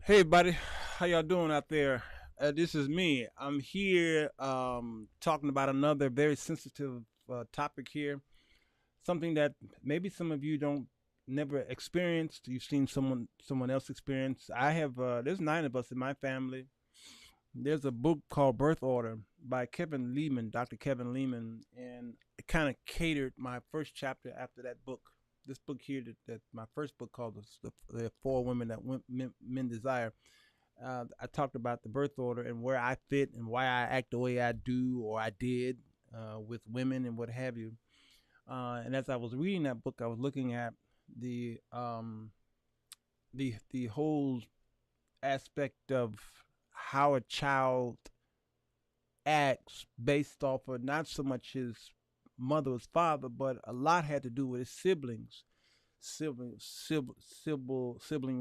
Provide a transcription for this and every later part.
Hey, buddy, how y'all doing out there? This is me. I'm here talking about another very sensitive topic here. Something that maybe some of you don't never experienced. You've seen someone else experience. I have. There's 9 of us in my family. There's a book called Birth Order by Kevin Lehman, Dr. Kevin Lehman, and it kind of catered my first chapter after that book. This book here, that my first book called the Four Women That Men Desire. I talked about the birth order and where I fit and why I act the way I do or I did with women and what have you. And as I was reading that book, I was looking at the the whole aspect of how a child acts based off of not so much his mother or his father, but a lot had to do with his siblings, sibling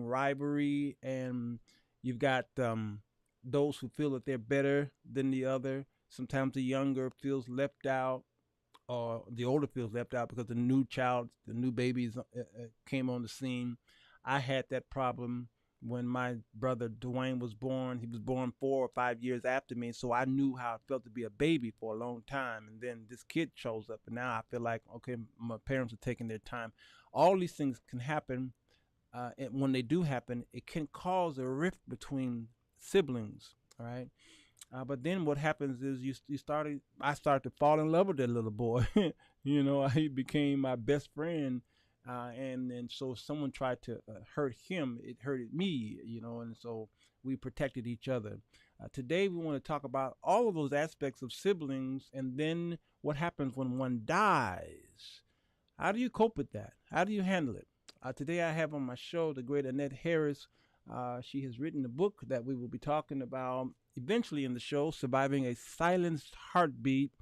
rivalry, and you've got those who feel that they're better than the other. Sometimes the younger feels left out, or the older feels left out because the new babies came on the scene. I had that problem when my brother Dwayne was born. He was born 4 or 5 years after me, so I knew how it felt to be a baby for a long time. And then this kid shows up, and now I feel like, okay, my parents are taking their time. All these things can happen, and when they do happen, it can cause a rift between siblings. All right. But then what happens is I started to fall in love with that little boy. He became my best friend. And so if someone tried to hurt him, it hurted me, and so we protected each other. Today we want to talk about all of those aspects of siblings and then what happens when one dies. How do you cope with that? How do you handle it? Today I have on my show the great Annette Harris. She has written a book that we will be talking about eventually in the show, Surviving a Silenced Heartbeat.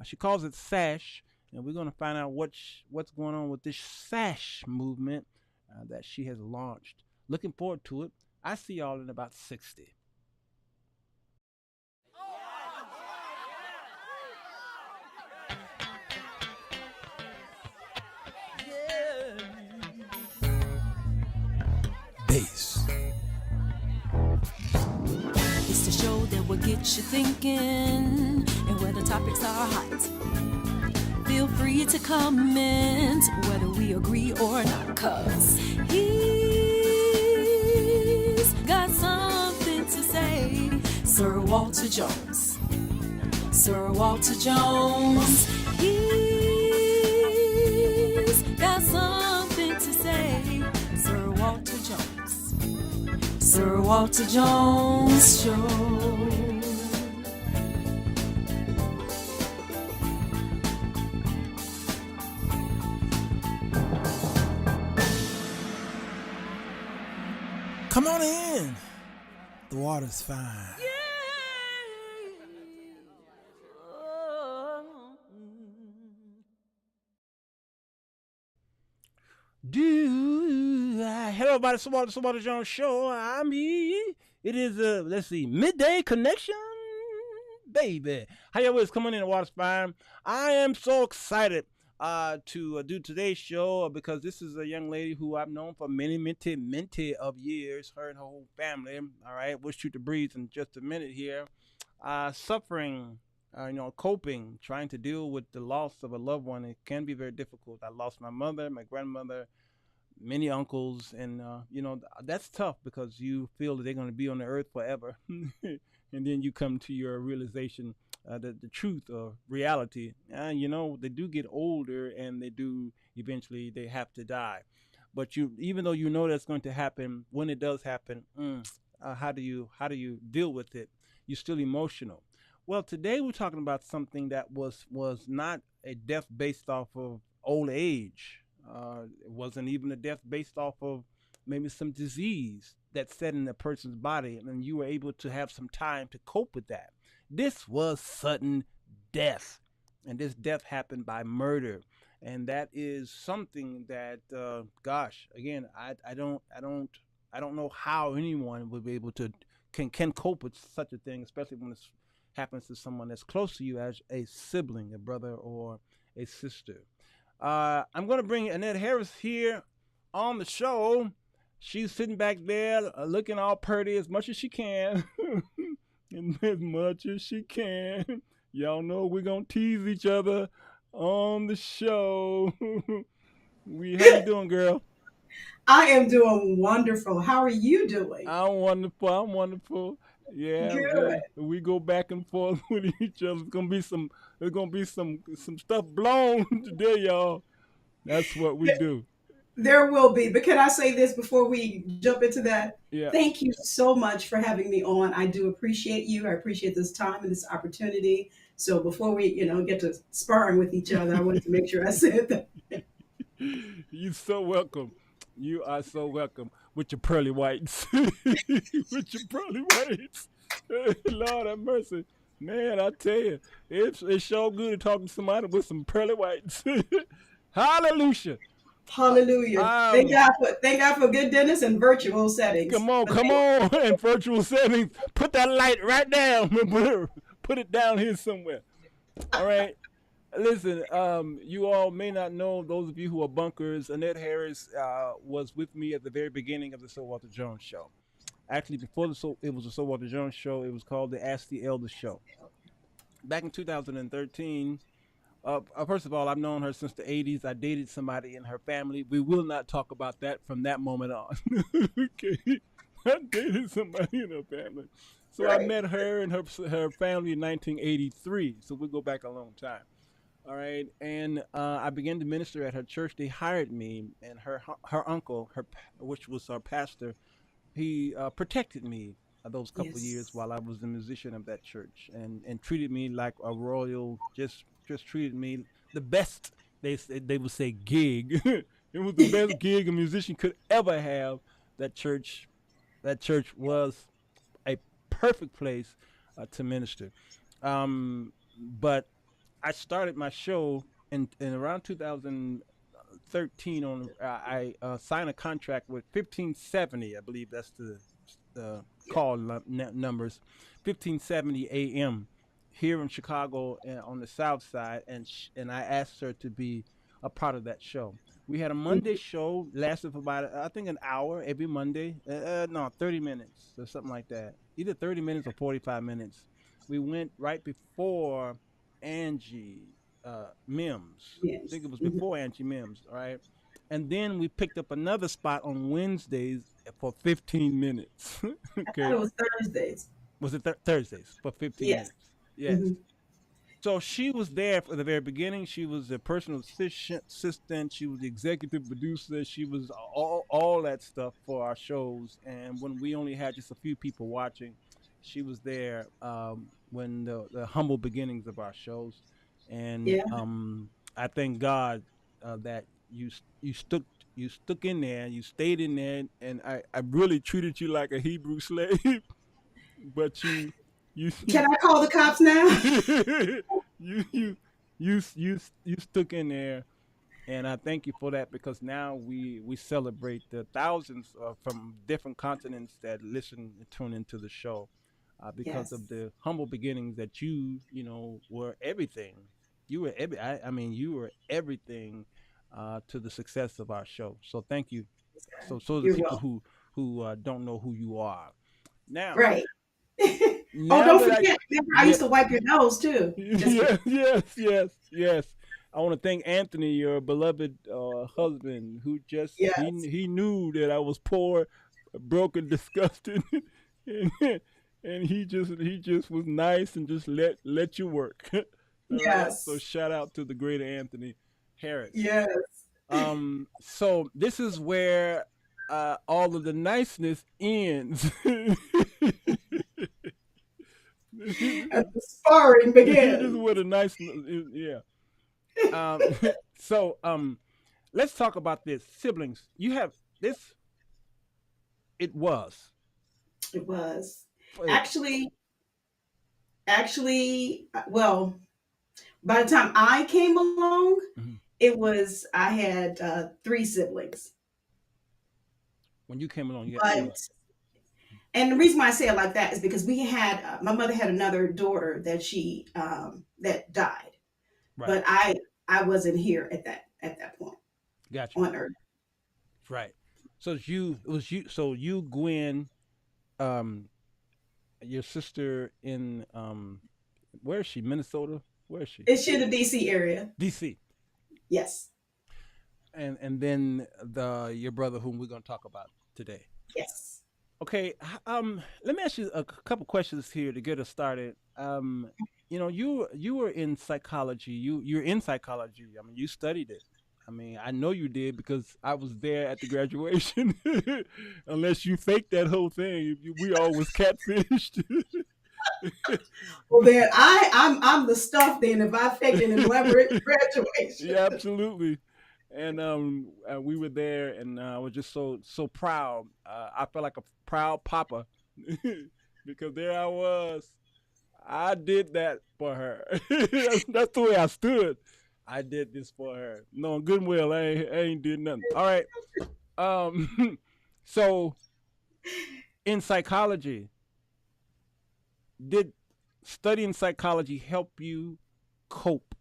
She calls it SASH, and we're going to find out what's going on with this SASH movement that she has launched. Looking forward to it. I see y'all in about 60. Bass. It's the show that will get you thinking, and where the topics are hot. Feel free to comment whether we agree or not, cause he's got something to say. Sirwalterj Jones. Sirwalterj Jones. He's got something to say. Sirwalterj Jones. Sirwalterj Jones Show. Come on in. The water's fine. Hello, everybody. Sirwalterj Jones Show. I'm here. It is let's see, midday connection, baby. How y'all is coming in? The water's fine. I am so excited to do today's show because this is a young lady who I've known for many of years. Her and her whole family. All right, we'll shoot the breeze in just a minute here. Suffering, coping, trying to deal with the loss of a loved one. It can be very difficult. I lost my mother, my grandmother, many uncles, and that's tough because you feel that they're going to be on the earth forever, and then you come to your realization that the truth or reality, they do get older, and they have to die. But even though you know that's going to happen, when it does happen, how do you deal with it? You're still emotional. Well, today we're talking about something that was not a death based off of old age. It wasn't even a death based off of maybe some disease that set in a person's body, and you were able to have some time to cope with that. This was sudden death, and this death happened by murder, and that is something that, gosh, again, I don't know how anyone would be able to can cope with such a thing, especially when it happens to someone that's close to you as a sibling, a brother or a sister. I'm going to bring Annette Harris here on the show. she's sitting back there looking all pretty as much as she can. And as much as she can. Y'all know we're gonna tease each other on the show. How you doing, girl? I am doing wonderful. How are you doing? I'm wonderful. I'm wonderful. Yeah, Good. we go back and forth with each other. There's gonna be some stuff blown today, y'all. That's what we do. There will be. But can I say this before we jump into that? Yeah. Thank you so much for having me on. I do appreciate you. I appreciate this time and this opportunity. So before we, get to sparring with each other, I wanted to make sure I said that. You're so welcome. You are so welcome with your pearly whites. With your pearly whites. Lord have mercy. Man, I tell you, it's so good talking to somebody with some pearly whites. Hallelujah. Hallelujah. Um, Thank God for good dentists and virtual settings. come on, in virtual settings. Put that light right down. Put it down here somewhere. All right. Listen, you all may not know, those of you who are bunkers, Annette Harris was with me at the very beginning of the Sirwalterj Jones show. Actually, before it was the Sirwalterj Jones show, it was called the Ask the Elder show. Back in 2013, first of all, I've known her since the 80s. I dated somebody in her family. We will not talk about that from that moment on. Okay. I dated somebody in her family. So I Right. met her and her family in 1983. So we go back a long time. All right, and I began to minister at her church. They hired me, and her uncle, which was our pastor, he protected me those couple of years Yes. while I was the musician of that church, and treated me like a royal. Just treated me the best. They would say gig. It was the best gig a musician could ever have. That church, that church was a perfect place to minister. But I started my show in around 2013. I signed a contract with 1570. I believe that's the call numbers. 1570 AM here in Chicago on the South Side, and I asked her to be a part of that show. We had a Monday show, lasted for about I think an hour every Monday. No, 30 minutes or something like that. Either 30 minutes or 45 minutes. We went right before Angie Mims. I Yes. think it was Mhm. before Angie Mims, all right? And then we picked up another spot on Wednesdays for 15 minutes. I thought it Okay. was Thursdays. Was it Thursdays for 15 Yes. minutes? Yes. Hmm. So she was there for the very beginning. She was a personal assistant. She was the executive producer. She was all that stuff for our shows. And when we only had just a few people watching, she was there when the humble beginnings of our shows. And Yeah. I thank God that you stuck in there. You stayed in there, and I really treated you like a Hebrew slave. But you Can I call the cops now? you you stuck in there, and I thank you for that because now we celebrate the thousands from different continents that listen and tune into the show because Yes. of the humble beginnings that were everything. You were I mean you were everything to the success of our show. So thank you. So the You're people welcome. who don't know who you are now. Right. Oh, Now don't that I forget, remember, I yeah used to wipe your nose too. Just yes, yes. I want to thank Anthony, your beloved husband, who just yes. he knew that I was poor, broke, and disgusted, and, and he just was nice and just let you work. All right. So Yes. shout out to the great Anthony Harris. Yes. So this is where all of the niceness ends. As the sparring This is begins. where the nice, yeah. Um, so let's talk about this. Siblings, you have this. It was. It was uh, actually, well, by the time I came along, mhm. I had three siblings. When you came along, you But and the reason why I say it like that is because we had my mother had another daughter that she that died, right, but I wasn't here at that point got you, on Earth. right. So you, Gwen, um, your sister in where is she? Minnesota? Where is she? It's in the DC area. DC. Yes. And then the your brother whom we're gonna talk about today. Yes. Okay, let me ask you a couple questions here to get us started. You were in psychology. You're in psychology. I mean, you studied it. I mean, I know you did because I was there at the graduation. Unless you faked that whole thing, we all was catfished. Well, then I'm the stuff. Then if I faked an elaborate graduation. Yeah, absolutely. And we were there, and I was just so proud. I felt like a proud papa because there I was. I did that for her. That's the way I stood. I did this for her. No, good and well, I ain't did nothing. All right. So in psychology, did studying psychology help you cope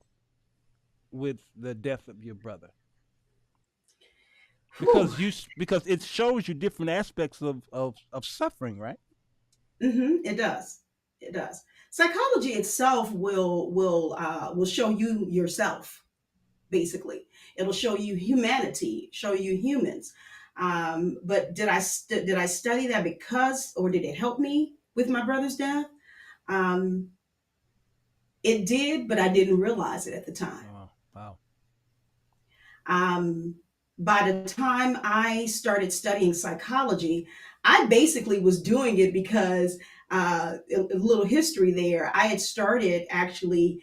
with the death of your brother? Whew. Because it shows you different aspects of suffering, right? It does. It does. Psychology itself will show you yourself. Basically, it'll show you humanity, show you humans. But did I study that because, or did it help me with my brother's death? Um, it did, but I didn't realize it at the time. Oh, wow. Um, by the time I started studying psychology, I basically was doing it because a little history there. I had started actually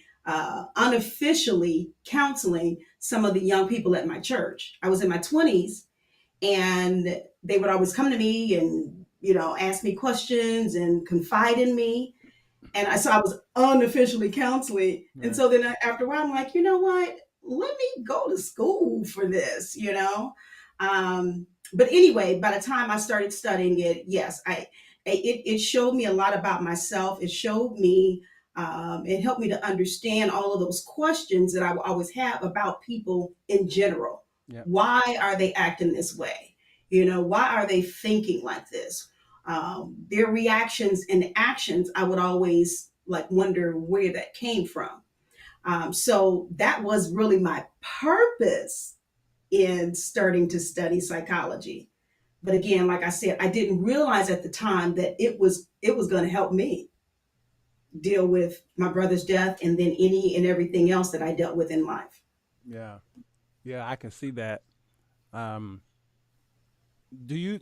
unofficially counseling some of the young people at my church. I was in my 20s, and they would always come to me and ask me questions and confide in me. And so I was unofficially counseling. And Right. so then after a while, I'm like, you know what? Let me go to school for this. But anyway, by the time I started studying it, yes, it showed me a lot about myself. It showed me, it helped me to understand all of those questions that I will always have about people in general. Yeah. Why are they acting this way? Why are they thinking like this? Their reactions and actions, I would always like wonder where that came from. So that was really my purpose in starting to study psychology. But again, like I said, I didn't realize at the time that it was going to help me deal with my brother's death and then any and everything else that I dealt with in life. Yeah. Yeah, I can see that. Um, do you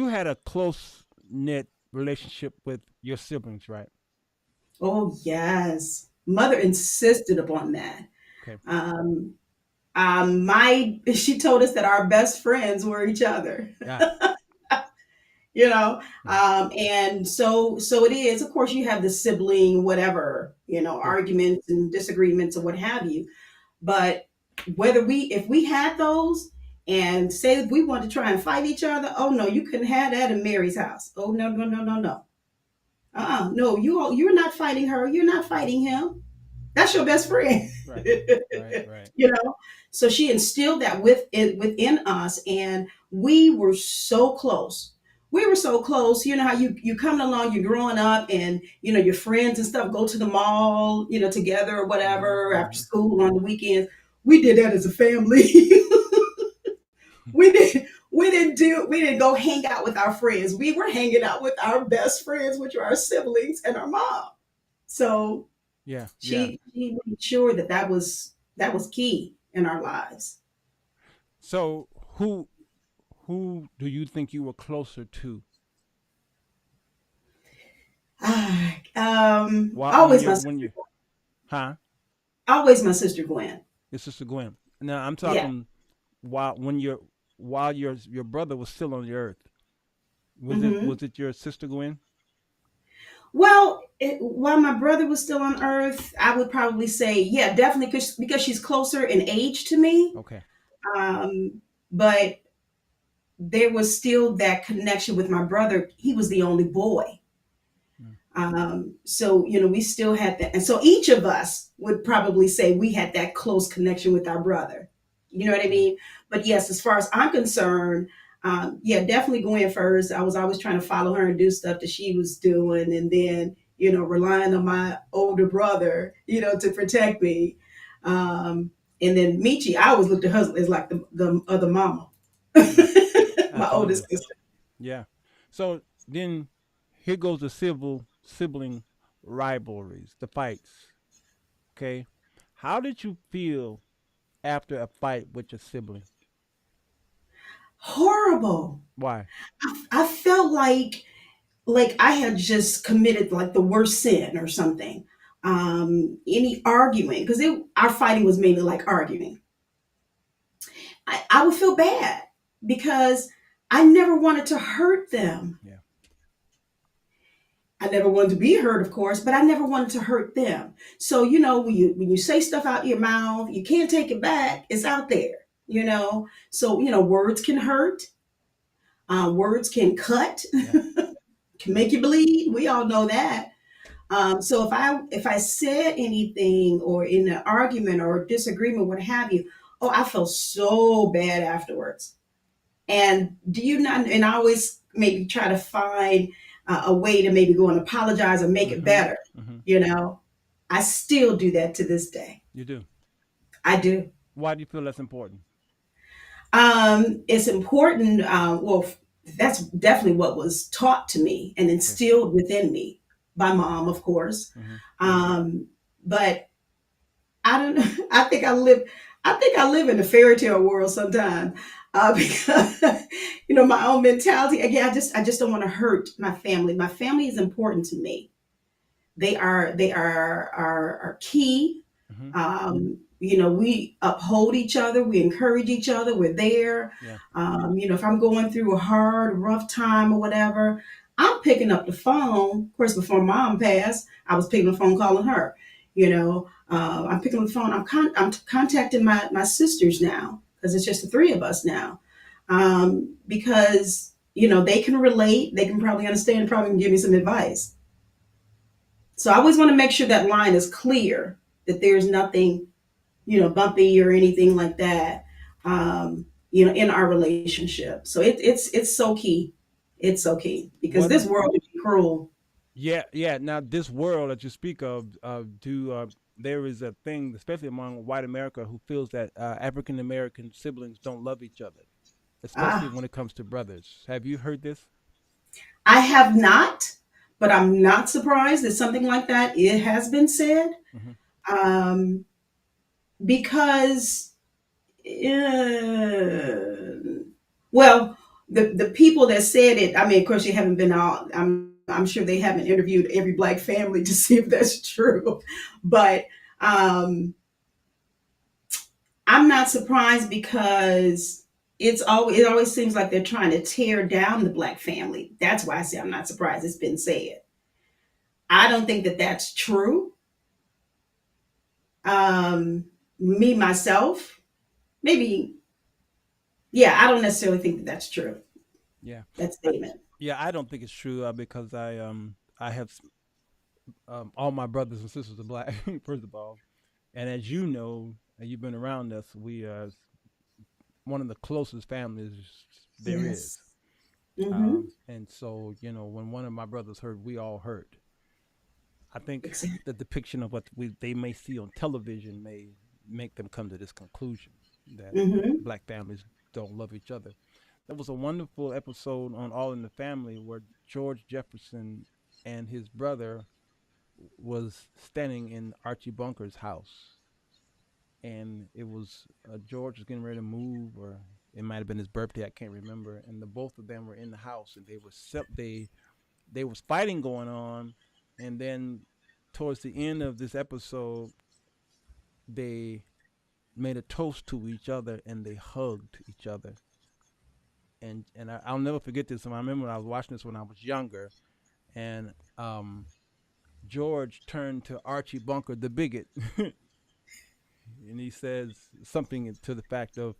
had a close knit relationship with your siblings, right? Oh yes, mother insisted upon that. Okay. Um, my she told us that our best friends were each other. Yeah. you know Yeah. and so it is. Of course, you have the sibling whatever, Yeah. arguments and disagreements or what have you, but if we had those, and say if we wanted to try and fight each other, oh no, you couldn't have that in Mary's house. Oh no, no, no, no, no. No, you're not fighting her, you're not fighting him. That's your best friend. Right. Right. Right. you know so she instilled that within us, and we were so close. You know how you coming along, you're growing up, and your friends and stuff go to the mall, together or whatever after Hmm. school on the weekends. We did that as a family. We didn't go hang out with our friends. We were hanging out with our best friends, which are our siblings and our mom. So Yeah. Yeah. she made sure that was key in our lives. So who do you think you were closer to? What when Always you my when sister, you huh? always my sister Gwen. Your sister Gwen. Now I'm Yeah. talking while your brother was still on the earth. hmm Was it your sister Gwen? Well, while my brother was still on Earth, I would probably say, yeah, definitely, because she's closer in age to me. Okay. But there was still that connection with my brother. He was the only boy. Mm. So we still had that, and so each of us would probably say we had that close connection with our brother. You know what I Yeah. mean? But yes, as far as I'm concerned, yeah, definitely going first. I was always trying to follow her and do stuff that she was doing, and then relying on my older brother, to protect me. Um, and then Michi, I always looked at her as like the other mama, Yeah, my oldest absolutely. sister. Yeah. So then here goes the sibling rivalries, the fights. Okay. How did you feel after a fight with your sibling? Horrible. Why? I felt like I had just committed like the worst sin or something. Any arguing, because our fighting was mainly like arguing. I would feel bad because I never wanted to hurt them. Yeah. I never wanted to be hurt, of course, but I never wanted to hurt them. So when you say stuff out your mouth, you can't take it back. It's out there. So words can hurt. Words can cut, Yeah. can Yeah. make you bleed. We all know that. So if I said anything or in an argument or disagreement, what have you, oh, I felt so bad afterwards. And do you not? And I always maybe try to find a way to maybe go and apologize or make it Mm-hmm. better. Mm-hmm. You know, I still do that to this day. You do. I do. Why do you feel that's important? It's important. Well, that's definitely what was taught to me and Okay. instilled within me by mom, of course. Mm-hmm. But I don't know. I think I live in a fairy tale world sometimes, because my own mentality. Again, I just don't want to hurt my family. My family is important to me. They are key. Mm-hmm. We uphold each other, we encourage each other, we're there. Yeah. If I'm going through a hard, rough time or whatever, I'm picking up the phone. Of course, before mom passed, I was picking the phone, calling her. I'm picking up the phone. I'm contacting my sisters now because it's just the three of us now. Because they can relate, they can probably understand, probably can give me some advice. So I always want to make sure that line is clear, that there's nothing bumpy or anything like that, in our relationship. So it's so key. It's so key because What this is? world is cruel. Yeah. Yeah. Now, this world that you speak of, do there is a thing, especially among white America, who feels that African American siblings don't love each other, especially Ah, when it comes to brothers. Have you heard this? I have not, but I'm not surprised that something like that it has been said. Mm-hmm. Um, because, uh, well, the people that said it, I mean, of course, you haven't been out. I'm sure they haven't interviewed every black family to see if that's true, but um, I'm not surprised because it always seems like they're trying to tear down the black family. That's why I say I'm not surprised it's been said. I don't think that that's true. Me myself, maybe, yeah, I don't necessarily think that that's true. Yeah. That I, statement. yeah. I don't think it's true because I have all my brothers and sisters are black. First of all, and as you know, and you've been around us, we are one of the closest families there is. Yes. Mm-hmm. And so, when one of my brothers hurt, we all hurt. I think Exactly. the depiction of what they may see on television may make them come to this conclusion that Mm-hmm. black families don't love each other. There was a wonderful episode on All in the Family where George Jefferson and his brother was standing in Archie Bunker's house, and it was George was getting ready to move, or it might have been his birthday. I can't remember. And the both of them were in the house, and they was fighting going on, and then towards the end of this episode, they made a toast to each other and they hugged each other. And I'll never forget this. And I remember when I was watching this when I was younger, and George turned to Archie Bunker, the bigot, and he says something to the fact of,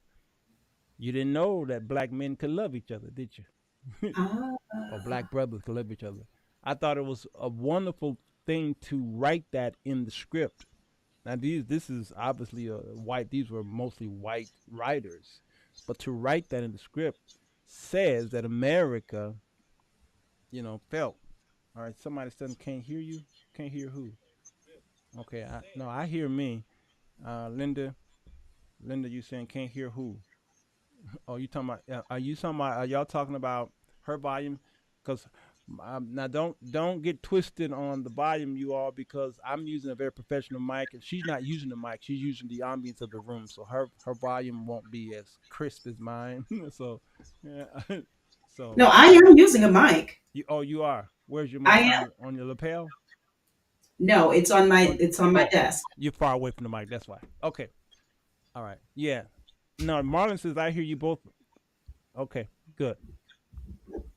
"You didn't know that black men could love each other, did you?" Ah, Or black brothers could love each other. I thought it was a wonderful thing to write that in the script. Now this is obviously a white. These were mostly white writers, But to write that in the script says that America, felt. All right, somebody said can't hear you. Can't hear who? Okay, no, I hear me. Linda, you saying can't hear who? Oh, you talking about? Are you talking about? Are y'all talking about her volume? Because now don't get twisted on the volume, you all, because I'm using a very professional mic and she's not using the mic. She's using the ambience of the room, so her volume won't be as crisp as mine. So, yeah. So No, I am using a mic. you are. Where's your I mic am. on your lapel? No, it's on Or, my oh, desk. you're far away from the mic. That's why. Okay. All right. Yeah. No, Marlon says I hear you both. Okay. Good.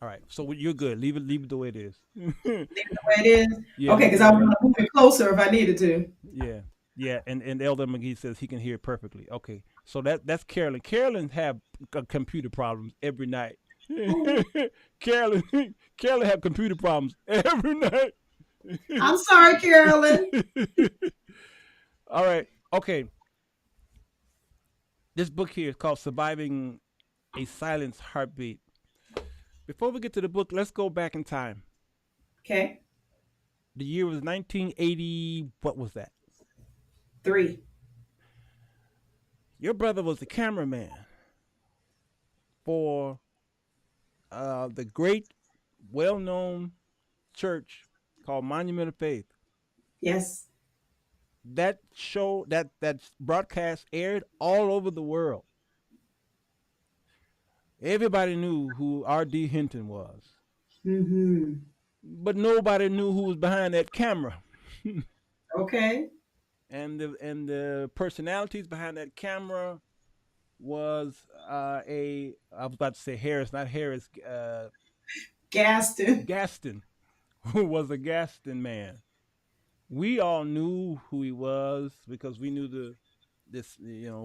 All right. So you're good. Leave it the way it is. Leave it the way it is. Yeah, Okay, leave it because the I way it want is. to move it closer if I needed to. Yeah. Yeah, and Elder McGee says he can hear it perfectly. Okay. So that's Carolyn. Carolyn have computer problems every night. Carolyn Carolyn have computer problems every night. I'm sorry, Carolyn. All right. Okay. This book here is called Surviving a Silence Heartbeat. Before we get to the book, let's go back in time. Okay, The year was 1980. What was that? 3. Your brother was the cameraman for the great, well-known church called Monument of Faith. Yes. That show, that broadcast aired all over the world. Everybody knew who R.D. Hinton was, Mm-hmm. but nobody knew who was behind that camera. Okay. And the personalities behind that camera was I was about to say Harris, not Harris, Gaston. Gaston, who was a Gaston man. We all knew who he was because we knew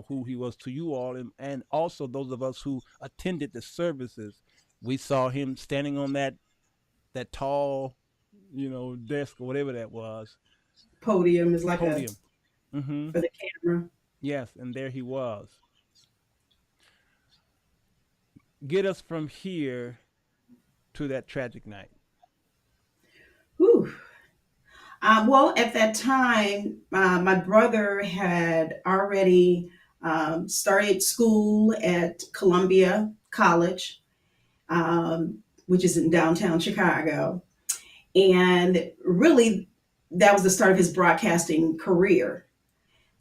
who he was to you all, and also those of us who attended the services. We saw him standing on that tall, desk or whatever that was, Podium is like a podium. Mm-hmm. for the camera. Yes, and there he was. Get us from here to that tragic night. Whew. Well, at that time, my brother had already started school at Columbia College, which is in downtown Chicago. And really, that was the start of his broadcasting career.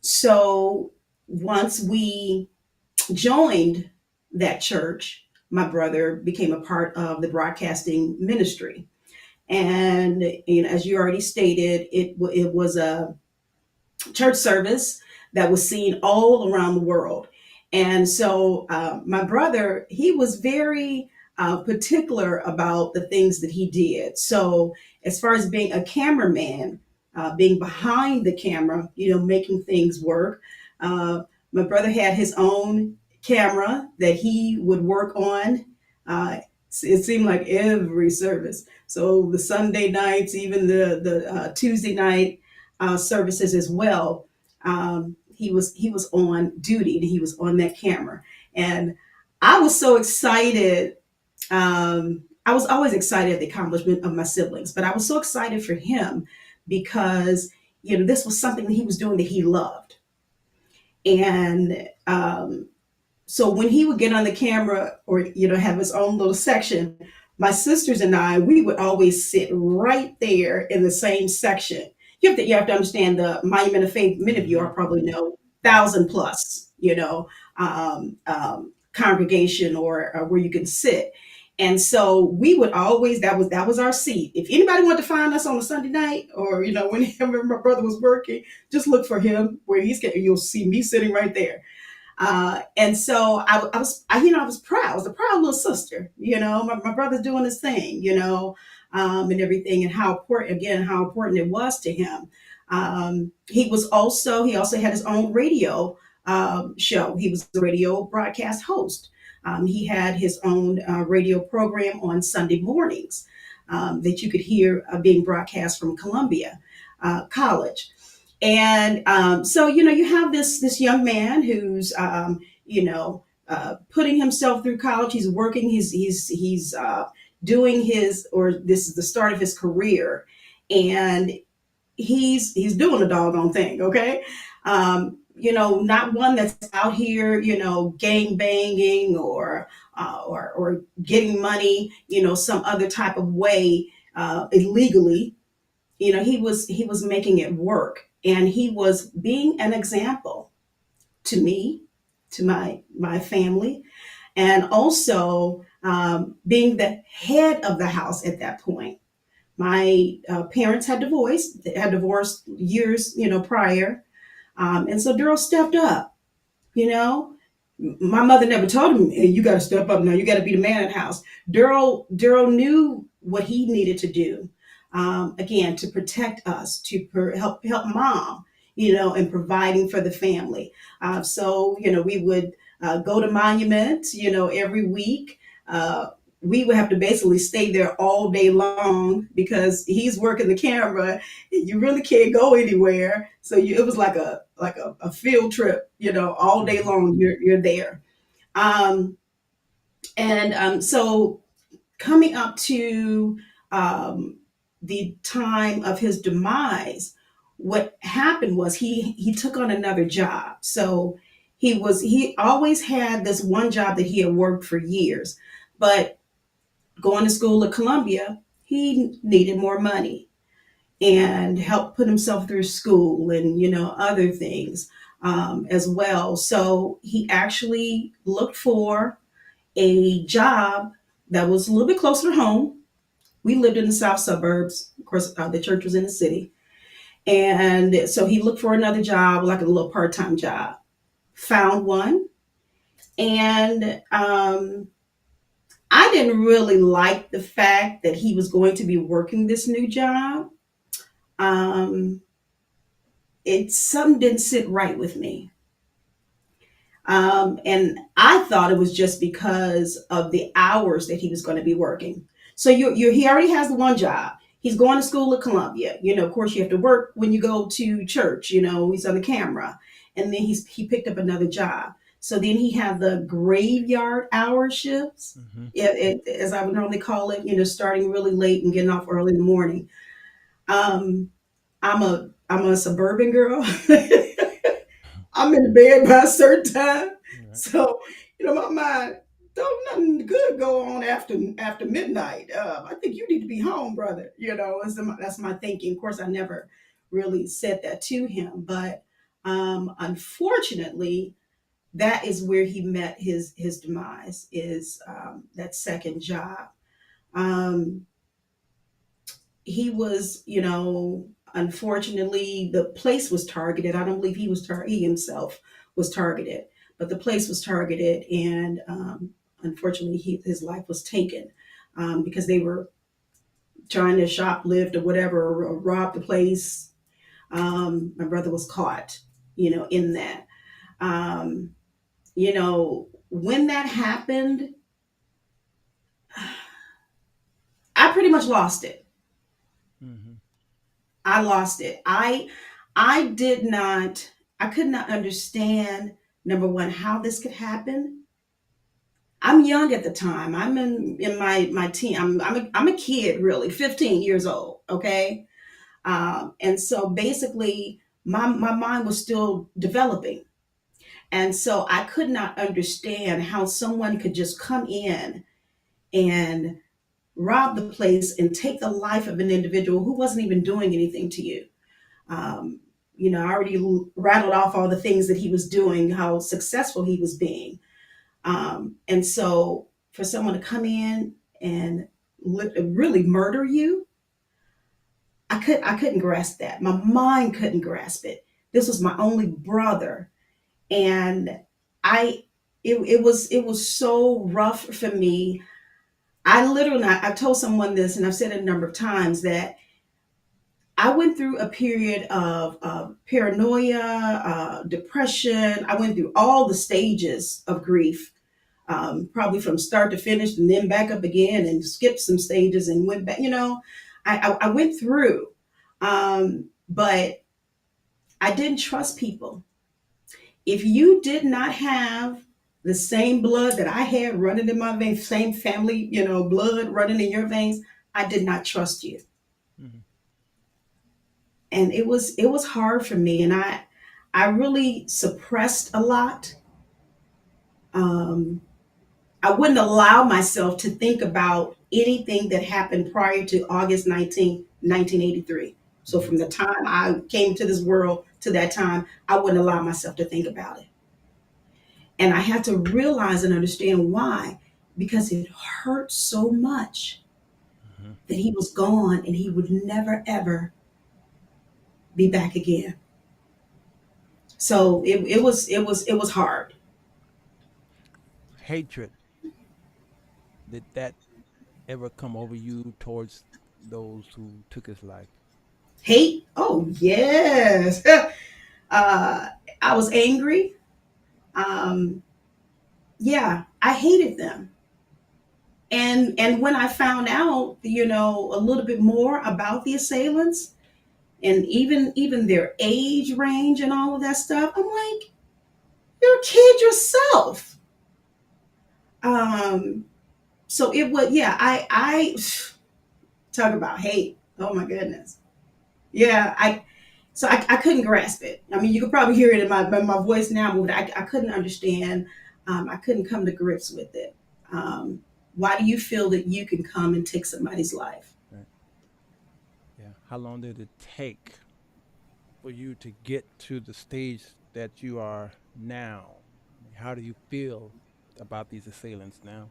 So once we joined that church, my brother became a part of the broadcasting ministry. And as you already stated, it was a church service that was seen all around the world. And so my brother, he was very particular about the things that he did. So as far as being a cameraman, being behind the camera, making things work, my brother had his own camera that he would work on. It seemed like every service. So the Sunday nights, even the Tuesday night services as well. He was on duty and he was on that camera, and I was so excited. I was always excited at the accomplishment of my siblings, but I was so excited for him because this was something that he was doing that he loved, and so when he would get on the camera or have his own little section, my sisters and I, we would always sit right there in the same section. You have to understand the Monument of Faith. Many of you Mm-hmm. are probably know 1,000 plus congregation or where you can sit. And so we would always that was our seat. If anybody wanted to find us on a Sunday night, or whenever my brother was working, just look for him where he's getting. You'll see me sitting right there. And so I was proud. I was a proud little sister. My brother's doing his thing. And everything, and how important it was to him. He also had his own radio show. He was the radio broadcast host. He had his own radio program on Sunday mornings that you could hear being broadcast from Columbia College. And so you have this young man who's putting himself through college. He's working. He's doing his, or this is the start of his career, and he's doing the doggone thing. Okay, not one that's out here, gang banging or getting money, some other type of way illegally. He was making it work, and he was being an example to me, to my family, and also being the head of the house at that point. My parents had divorced years, prior, and so Daryl stepped up. You know, my mother never told him, "Hey, you got to step up now. You got to be the man in the house." Daryl knew what he needed to do. Again, to protect us, to help mom, and providing for the family. So we would go to Monument, every week. We would have to basically stay there all day long because he's working the camera. You really can't go anywhere. So it was like a field trip, all day Hmm. long. You're there. Um, and so coming up to um, the time of his demise, what happened was he took on another job. So he always had this one job that he had worked for years, but going to school at Columbia, he needed more money and help put himself through school and other things as well. So he actually looked for a job that was a little bit closer to home. We lived in the south suburbs. Of course, the church was in the city. And so he looked for another job, like a little part time job. Found one. And I didn't really like the fact that he was going to be working this new job. Um, something didn't sit right with me. And I thought it was just because of the hours that he was going to be working. So he already has the one job. He's going to school at Columbia. Of course, you have to work when you go to church. He's on the camera, and then he picked up another job. So then he had the graveyard hour shifts, Hmm. as I would normally call it. Starting really late and getting off early in the morning. Um, I'm a suburban girl. I'm in bed by a certain time. Right. So, my mind, don't nothing good go on after midnight. I think you need to be home, brother. That's my thinking. Of course, I never really said that to him, but unfortunately, that is where he met his demise. Is that second job? Um, he was, unfortunately, the place was targeted. I don't believe he himself was targeted, but the place was targeted, and unfortunately, his life was taken because they were trying to shoplift or whatever, or rob the place. My brother was caught, in that. Um, when that happened, I pretty much lost it. Hmm. I lost it. I did not, I could not understand, number one, how this could happen. I'm young at the time. I'm in my teen. I'm a kid, really, 15 years old. Okay. And so basically my mind was still developing. And so I could not understand how someone could just come in and rob the place and take the life of an individual who wasn't even doing anything to you. Um, I already rattled off all the things that he was doing, how successful he was being. And so for someone to come in and really murder you, I couldn't grasp that. My mind couldn't grasp it. This was my only brother, and I it was so rough for me. I literally, I told someone this, and I've said it a number of times, that I went through a period of paranoia, depression. I went through all the stages of grief, probably from start to finish, and then back up again, and skipped some stages and went back. I went through, but I didn't trust people. If you did not have the same blood that I had running in my veins, same family, blood running in your veins, I did not trust you. Mhm. And it was hard for me, and I really suppressed a lot. Um, I wouldn't allow myself to think about anything that happened prior to August 19th, 1983. So Mhm. from the time I came to this world to that time, I wouldn't allow myself to think about it. And I had to realize and understand why, because it hurt so much Mhm. that he was gone and he would never ever be back again. So it was hard. Hatred, did that ever come over you towards those who took his life? Hate? Oh yes. uh, I was angry. Um, yeah, I hated them. And when I found out, a little bit more about the assailants and even their age range and all of that stuff, I'm like, you're a kid yourself. Um, so it was, yeah, I talk about hate. Oh my goodness. Yeah, I couldn't grasp it. I mean, you could probably hear it in my voice now, but I couldn't understand. I couldn't come to grips with it. Why do you feel that you can come and take somebody's life? Right. Yeah. How long did it take for you to get to the stage that you are now? How do you feel about these assailants now?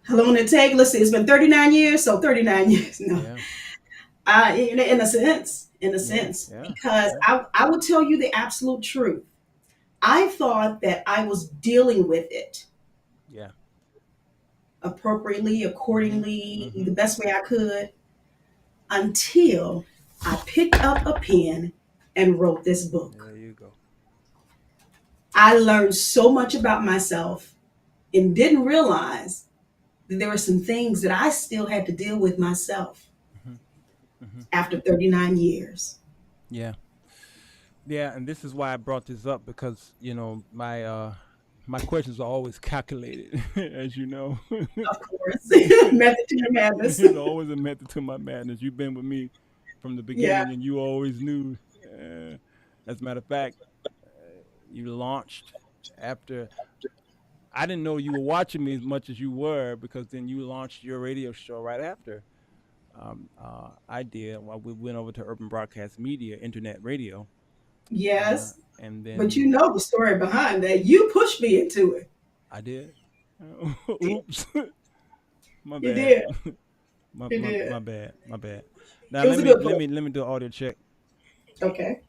How long did it take? Let's see, it's been 39 years, so 39 years. No, Yeah. in a sense, Yeah. Yeah. because Yeah. I would tell you the absolute truth. I thought that I was dealing with it Yeah. appropriately, Mhm. accordingly, the Mhm. best way I could, until I picked up a pen and wrote this book. There you go. I learned so much about myself and didn't realize that there were some things that I still had to deal with myself Mhm. Mhm. after 39 years. Yeah. Yeah, and this is why I brought this up because my questions are always calculated, as you know. Of course, method to your madness. There's always a method to my madness. You've been with me from the Yeah, beginning, and you always knew. Uh, as a matter of fact, you launched after I didn't know you were watching me as much as you were because then you launched your radio show right after I did. Well, we went over to Urban Broadcast Media, Internet Radio, yes, and but then you know the story behind that. You pushed me into it. I did. Oops, my You bad. did. My, You my did. my bad. My bad. Now It was let a me good let push. me let me do an audio check. Okay.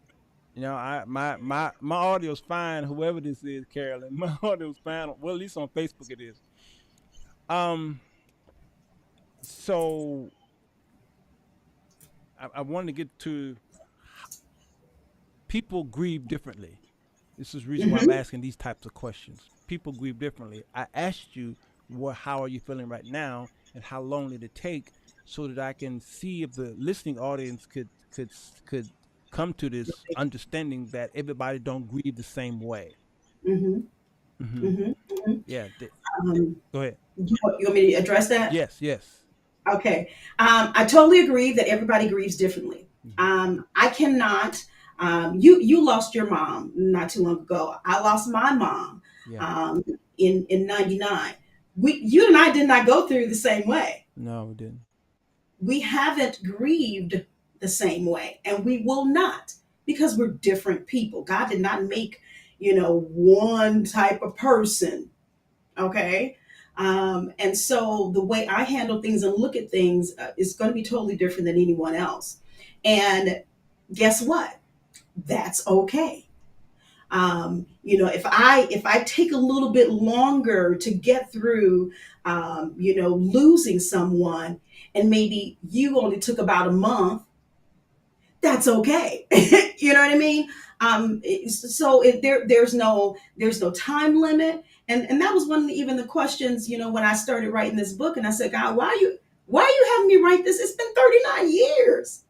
My audio's fine. Whoever this is, Carolyn, my audio's fine. Well, at least on Facebook it is. Um, so I wanted to get to people grieve differently. This is the reason why I'm Hmm. asking these types of questions. People grieve differently. I asked you how are you feeling right now and how long did it take so that I can see if the listening audience could come to this understanding that everybody don't grieve the same way. Hmm. Hmm. Hmm. Hmm. Yeah. Um, Go ahead. you want me to address that? Yes. Yes. Okay. I totally agree that everybody grieves differently. Hmm. I cannot. You lost your mom not too long ago. I lost my mom Yeah. um, in '99. You and I did not go through the same way. No, we didn't. We haven't grieved the same way, and we will not, because we're different people. God did not make one type of person. Okay. And so the way I handle things and look at things is going to be totally different than anyone else. And guess what? That's okay. If I take a little bit longer to get through, losing someone, and maybe you only took about a month, that's okay. You know what I mean? There's no time limit, and that was one of even the questions, when I started writing this book, and I said, God, why are you having me write this? It's been 39 years,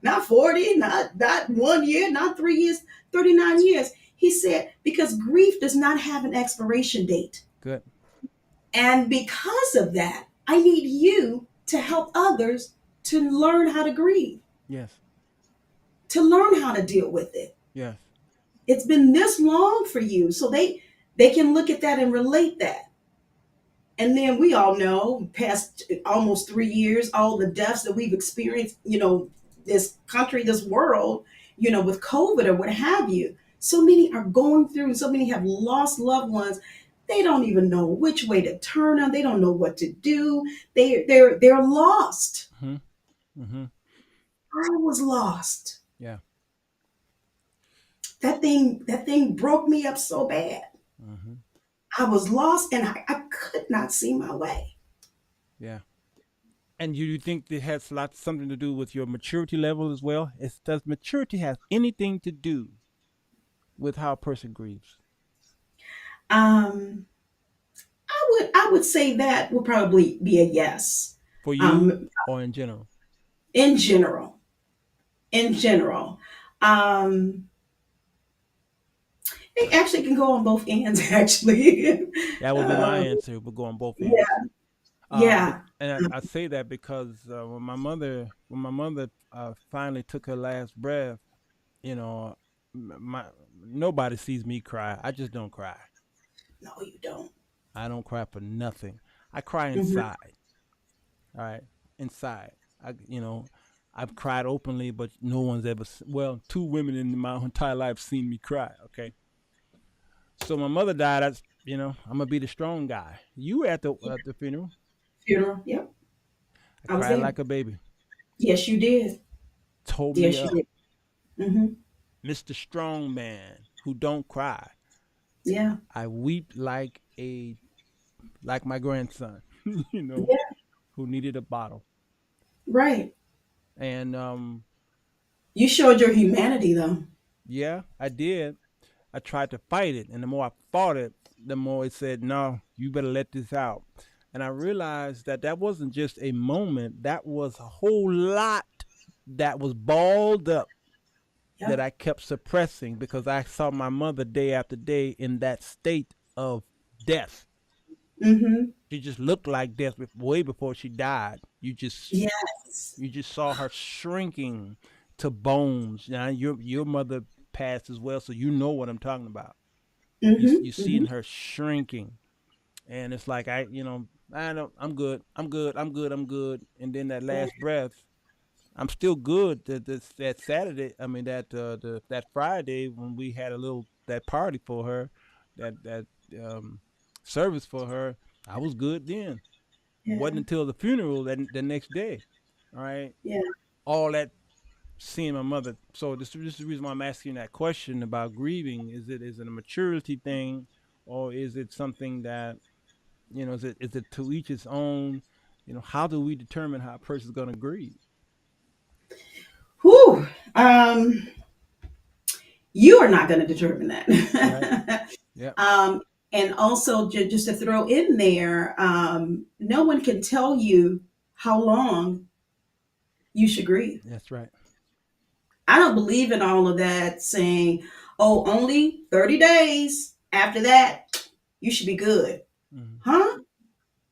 not 40, not 1 year, not 3 years, 39 years. He said, because grief does not have an expiration date. Good. And because of that, I need you to help others to learn how to grieve, Yes. to learn how to deal with it. Yes. It's been this long for you. So they can look at that and relate that. And then we all know, past almost 3 years, all the deaths that we've experienced, this country, this world, with COVID or what have you. So many are going through, and so many have lost loved ones. They don't even know which way to turn them. They don't know what to do. They're lost. Mm-hmm. Mm-hmm. I was lost. Yeah. That thing broke me up so bad. Mm-hmm. I was lost, and I could not see my way. Yeah. And you think it has something to do with your maturity level as well? Does maturity have anything to do with how a person grieves? Um, I would say that would probably be a yes. For you Um, or in general? in general, in general, um, it actually can go on both ends. Actually, That would be my um, answer. Would go on both ends. yeah, yeah, And I say that because when my mother finally took her last breath, you know, my nobody sees me cry. I just don't cry. no, you don't. I don't cry for nothing. I cry Hmm. inside. All right, inside. I've cried openly, but no one's ever. Well, two women in my entire life seen me cry. Okay, so my mother died. I'm gonna be the strong guy. You were at the funeral. Funeral. Yep, I I was cried there. like a baby. Yes, you did. Told me Yes, you up, did. Hmm. Mr. Strong Man who don't cry. Yeah, I weep like my grandson, you know, yeah, who needed a bottle. right. And You showed your humanity, though. yeah, I did. I tried to fight it, and the more I fought it, the more it said, "No, you better let this out." And I realized that that wasn't just a moment; that was a whole lot that was balled up that Yep. I kept suppressing because I saw my mother day after day in that state of death. Hmm. She just looked like death way before she died. Yes. You just saw her shrinking to bones. Now your mother passed as well, so you know what I'm talking about. You Hmm. seeing Hmm. her shrinking, and it's like I don't I'm good, I'm good, and then that Yeah. last breath, I'm still good. That Saturday, I mean that Friday when we had a little that party for her, that um, service for her, I was good then. Wasn't Yeah. until the funeral that the next day, all right. Yeah. All that seeing my mother. So this is the reason why I'm asking that question about grieving. Is it a maturity thing, or is it something that is it to each its own? How do we determine how a person's gonna grieve? Whew. You are not going to determine Right. that. Yeah. And also, just to throw in there, no one can tell you how long you should grieve. That's right. I don't believe in all of that saying, oh, only 30 days. After that, you should be good. Mm-hmm. Huh?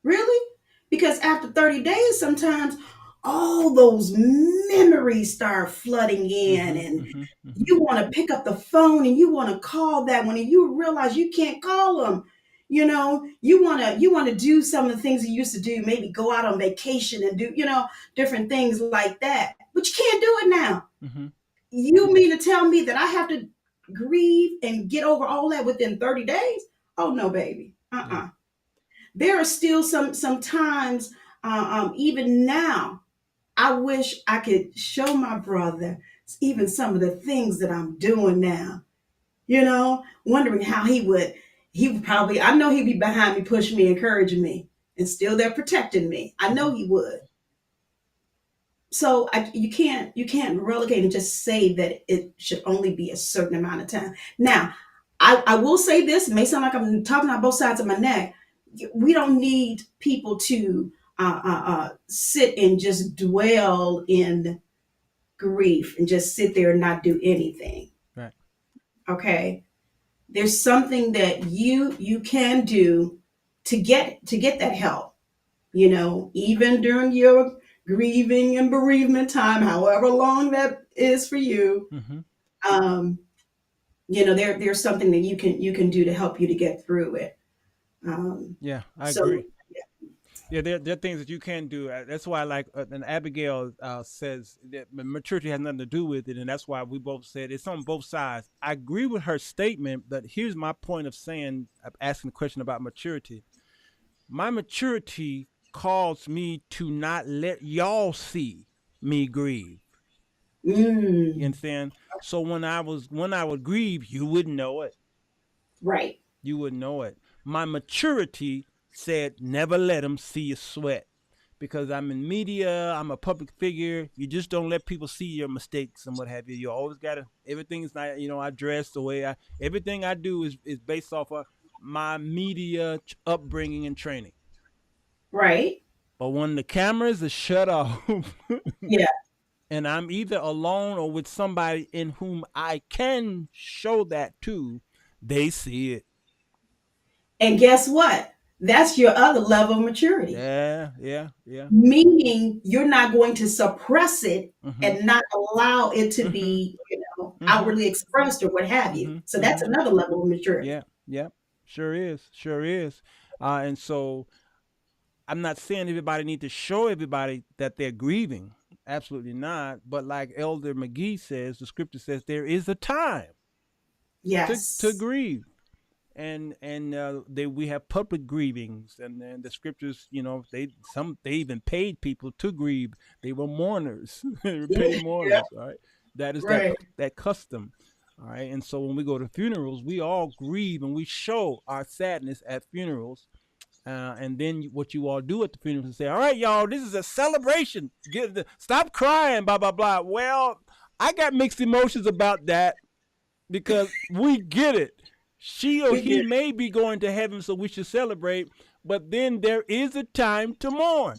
Really? Because after 30 days, sometimes all those memories start flooding in, Mm-hmm. and Mm-hmm. Mm-hmm. you want to pick up the phone and you want to call that one, and you realize you can't call them. You want to do some of the things you used to do, maybe go out on vacation and do, different things like that. But you can't do it now. Mm-hmm. You mean to tell me that I have to grieve and get over all that within 30 days? Oh no, baby. Yeah. There are still some times, even now, I wish I could show my brother even some of the things that I'm doing now. Wondering how he would probably, I know he'd be behind me, pushing me, encouraging me, and still there protecting me. I Mm-hmm. know he would. So you can't relegate and just say that it should only be a certain amount of time. Now, I will say this. It may sound like I'm talking on both sides of my neck. We don't need people to sit and just dwell in grief and just sit there and not do anything. Right. Okay. there's something that you can do to get that help. Even during your grieving and bereavement time, however long that is for you. Mm-hmm. um, there's something that you can do to help you to get through it. um, Yeah, I so agree. Yeah, there are things that you can do. That's why, like, and Abigail says that maturity has nothing to do with it, and that's why we both said it's on both sides. I agree with her statement, but here's my point of saying, asking the question about maturity. My maturity calls me to not let y'all see me grieve. You mm, understand? So when I would grieve, you wouldn't know it. right. You wouldn't know it. My maturity said never let them see you sweat. Because I'm in media, I'm a public figure. You just don't let people see your mistakes and what have you. You always gotta, everything is not, I dress the way everything I do is based off of my media upbringing and training. Right. But when the cameras are shut off Yeah. and I'm either alone or with somebody in whom I can show that to, they see it. And guess what? That's your other level of maturity. Yeah, yeah, yeah. Meaning you're not going to suppress it Mhm. and not allow it to Mhm. be, Mhm. outwardly expressed or what have you. Mhm. So that's Mhm. another level of maturity. Yeah, yeah. Sure is. Sure is. And so I'm not saying everybody need to show everybody that they're grieving. Absolutely not. But like Elder McGee says, the scripture says there is a time to Yes. grieve. And they we have public grievings, and the scriptures, they even paid people to grieve. They were mourners. They were paid Yeah. mourners. All right, that is Right. that custom. All right, and so when we go to funerals, we all grieve and we show our sadness at funerals. And then what you all do at the funerals is say, "All right, y'all, this is a celebration. Stop crying, blah blah blah." Well, I got mixed emotions about that because we get it. She or We he get may be going to heaven, so we should celebrate. But then there is a time to mourn.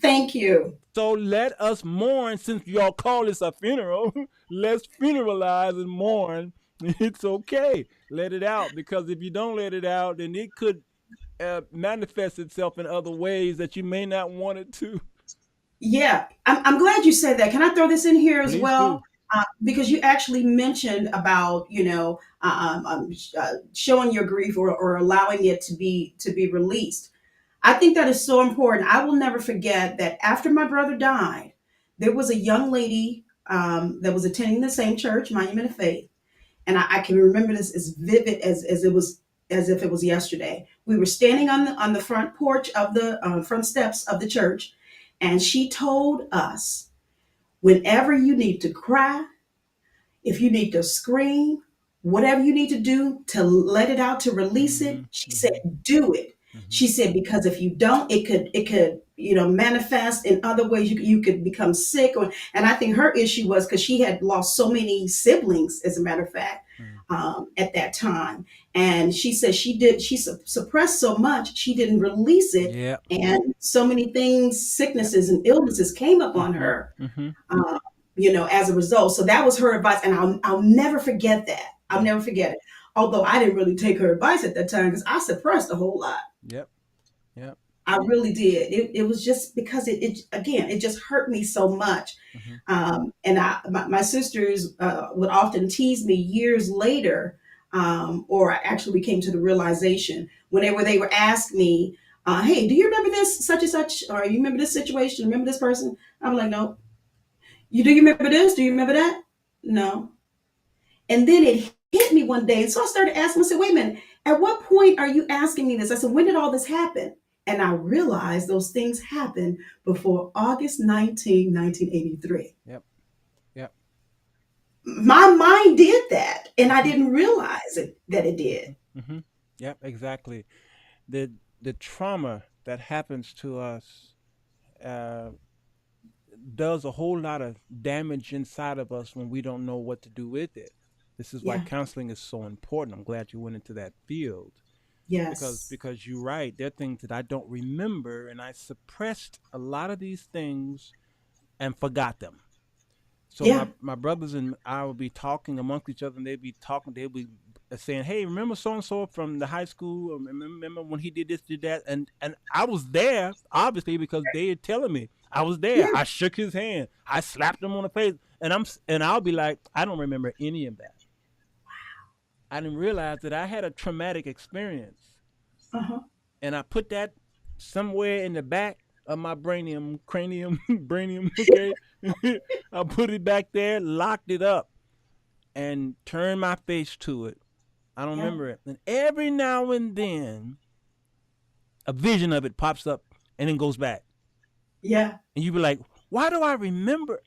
Thank you. So let us mourn, since y'all call this a funeral. Let's funeralize and mourn. It's okay. Let it out, because if you don't let it out, then it could manifest itself in other ways that you may not want it to. Yeah, I'm glad you said that. Can I throw this in here as Please well? do. Because you actually mentioned about showing your grief, or allowing it to be released. I think that is so important. I will never forget that after my brother died, there was a young lady that was attending the same church, Monument of Faith, and I can remember this as vivid as it was, as if it was yesterday. We were standing on the front porch of the front steps of the church, and she told us, whenever you need to cry, if you need to scream, whatever you need to do to let it out, to release it, Mm-hmm. she said, Mm-hmm. do it. Mm-hmm. She said, because if you don't, it could manifest in other ways. You could become sick. And I think her issue was because she had lost so many siblings, as a matter of fact, at that time. And she said she suppressed so much, she didn't release it. Yeah. And so many things, Yep. sicknesses and illnesses came upon Mm-hmm. her, Mm-hmm. uh, as a result. So that was her advice, and I'll never forget that. I'll Yeah. never forget it. Although I didn't really take her advice at that time because I suppressed a whole lot. Yep. Yep. I really did. It was just because it again, it just hurt me so much. Mm-hmm. And my sisters would often tease me years later, or actually we came to the realization whenever they were asked me, "Hey, do you remember this such and such, or you remember this situation? Remember this person?" I'm like, "No." Do you remember this? Do you remember that? No. And then it hit me one day. And so I started asking, I said, wait a minute, at what point are you asking me this? I said, when did all this happen? And I realized those things happened before August 19, 1983. Yep. Yep. My mind did that, and I Mm-hmm. didn't realize that it did. Mm-hmm. Yep. Exactly. The trauma that happens to us uh, does a whole lot of damage inside of us when we don't know what to do with it. This is why Yeah. counseling is so important. I'm glad you went into that field, because Yes. because you're right. There are things that I don't remember, and I suppressed a lot of these things and forgot them. So Yeah. my brothers and I will be talking amongst each other, and they'd be talking. They'll be saying, "Hey, remember so and so from the high school? Or remember when he did this, did that?" And I was there, obviously, because they are telling me I was there. Yeah. I shook his hand, I slapped him on the face, and I'll be like, I don't remember any of that. I didn't realize that I had a traumatic experience, Uh-huh. and I put that somewhere in the back of my cranium, brainium. Okay, I put it back there, locked it up, and turned my face to it. I don't Yeah. remember it. And every now and then, a vision of it pops up and then goes back. Yeah. And you be like, why do I remember?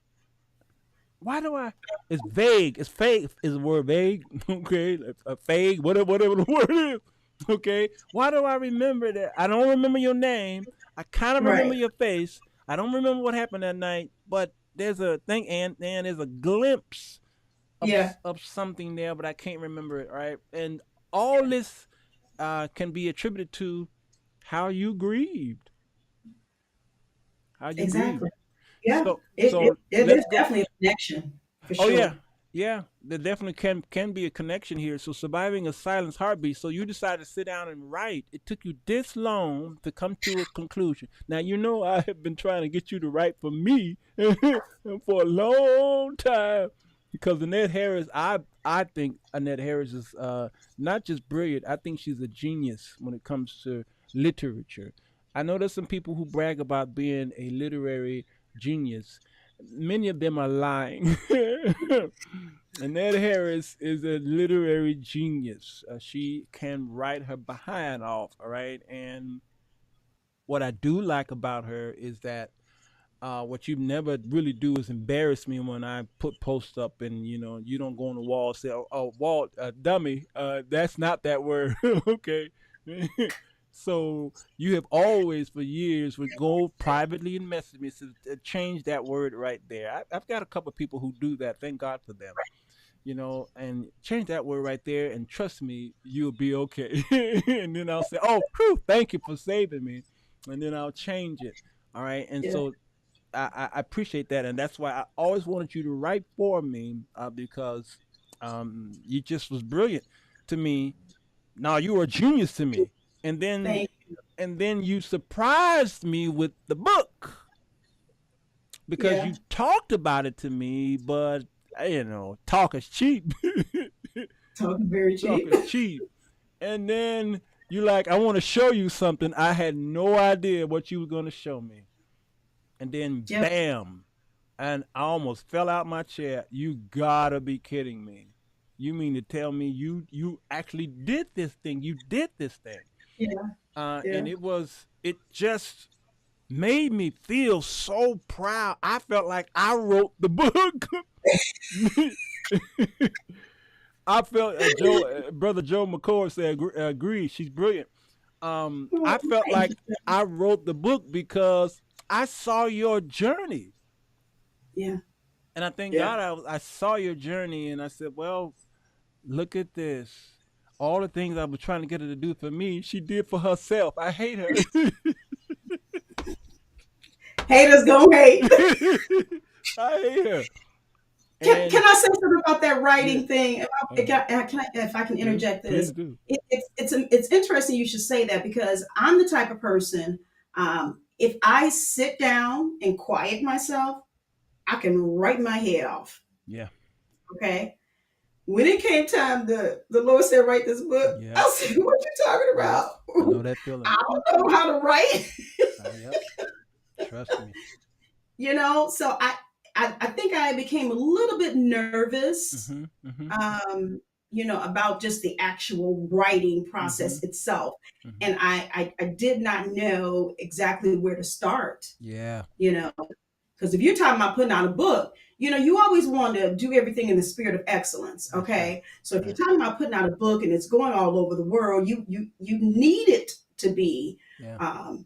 Why do I? It's vague. It's fake. Is the word vague? Okay. A vague, whatever the word is. Okay. Why do I remember that? I don't remember your name. I kind of remember Right. your face. I don't remember what happened that night, but there's a thing, and there's a glimpse Yeah. of something there, but I can't remember it, right? And all this can be attributed to how you grieved. How you grieved. Exactly. Yeah. So It let's is go. definitely a connection for Oh sure. yeah, yeah. There definitely can be a connection here. So surviving a silence heartbeat. So you decided to sit down and write. It took you this long to come to a conclusion. Now you know I have been trying to get you to write for me for a long time. Because Annette Harris, I think Annette Harris is not just brilliant. I think she's a genius when it comes to literature. I know there's some people who brag about being a literary genius. Many of them are lying. Annette Harris is a literary genius. She can write her behind off, all right? And what I do like about her is that what you never really do is embarrass me when I put posts up, and you don't go on the wall and say, "Oh, Walt, dummy." That's not that word, okay? So you have always, for years, would go privately and message me to change that word right there. I've got a couple of people who do that. Thank God for them. And change that word right there, and trust me, you'll be okay. And then I'll say, "Oh, whew, thank you for saving me," and then I'll change it. All right, and Yeah. so I appreciate that, and that's why I always wanted you to write for me, because you just was brilliant to me. Now you were a genius to me, and then Thank you surprised me with the book because Yeah. you talked about it to me, but talk is cheap. Talking very Talk cheap. is cheap, and then you like, I want to show you something. I had no idea what you were going to show me, and then Yep. bam, and I almost fell out my chair. You gotta be kidding me. You mean to tell me you actually did this thing? You did this thing. Yeah. And Yeah. it just made me feel so proud. I felt like I wrote the book. I felt brother Joe McCord said agree. She's brilliant. I felt Thank like you. I wrote the book because I saw your journey. Yeah. And I thank Yeah. God I saw your journey, and I said, well, look at this. All the things I was trying to get her to do for me, she did for herself. I hate her. Haters gonna hate. I hate her. Can And I say something about that yeah, writing thing? uh-huh. If I can Do interject please this, do. it's interesting you should say that because I'm the type of person. If I sit down and quiet myself, I can write my head off. Yeah, Okay. When it came time, the Lord said, "Write this book." yeah, I said, "What you talking yeah. about? I know that feeling. I don't know how to write." Yep. Trust me. So I think I became a little bit nervous, Mm-hmm. Mm-hmm. about just the actual writing Mm-hmm. process itself. Mm-hmm. And I did not know exactly where to start, Yeah. you know, because if you're talking about putting out a book, you always want to do everything in the spirit of excellence. That's right. Okay. So if you're Right. talking about putting out a book and it's going all over the world, you need it to be Yeah. um,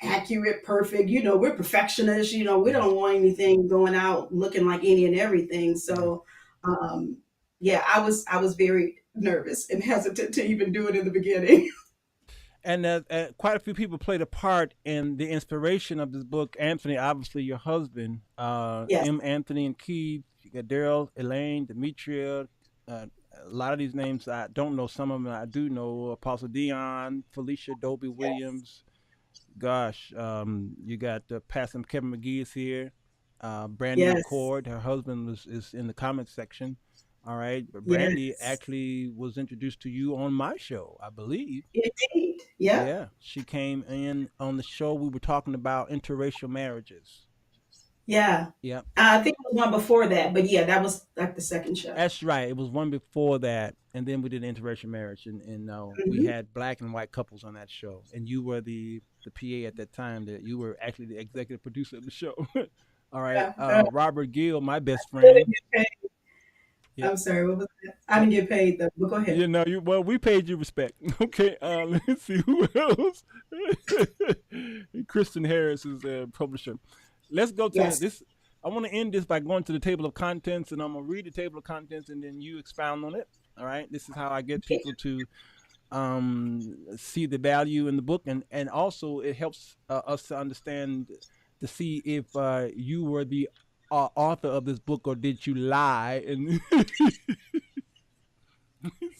accurate, perfect. We're perfectionists. We Yeah. don't want anything going out looking like any and everything. Yeah. So, yeah, I was very nervous and hesitant to even do it in the beginning. And quite a few people played a part in the inspiration of this book. Anthony, obviously your husband, Yes. M. Anthony and Keith. You got Daryl, Elaine, Demetria, uh, a lot of these names I don't know. Some of them I do know. Apostle Dion, Felicia Dobie Yes. Williams. Gosh, you got Pastor Kevin McGee is here. Brandy Yes. McCord, her husband is in the comments section. All right, but Brandy Yes. actually was introduced to you on my show, I believe. Indeed. Yep. Yeah, she came in on the show. We were talking about interracial marriages. Yeah. Yep, I think it was one before that, but yeah, that was like the second show. that's right. It was one before that, and then we did interracial marriage, and we Hmm. had black and white couples on that show. And you were the PA at that time. That you were actually the executive producer of the show. All right, Yeah. Robert Gill, my best I didn't friend. get paid. Yep. I'm sorry, what was that? I didn't get paid though, but go ahead. You know, you well, we paid you respect. Okay, let's see who else. Kristen Harris is a publisher. Let's go to Yes. this. I want to end this by going to the table of contents, and I'm gonna read the table of contents, and then you expound on it. All right. This is how I get Okay. people to see the value in the book, and also it helps us to understand to see if you were the author of this book or did you lie and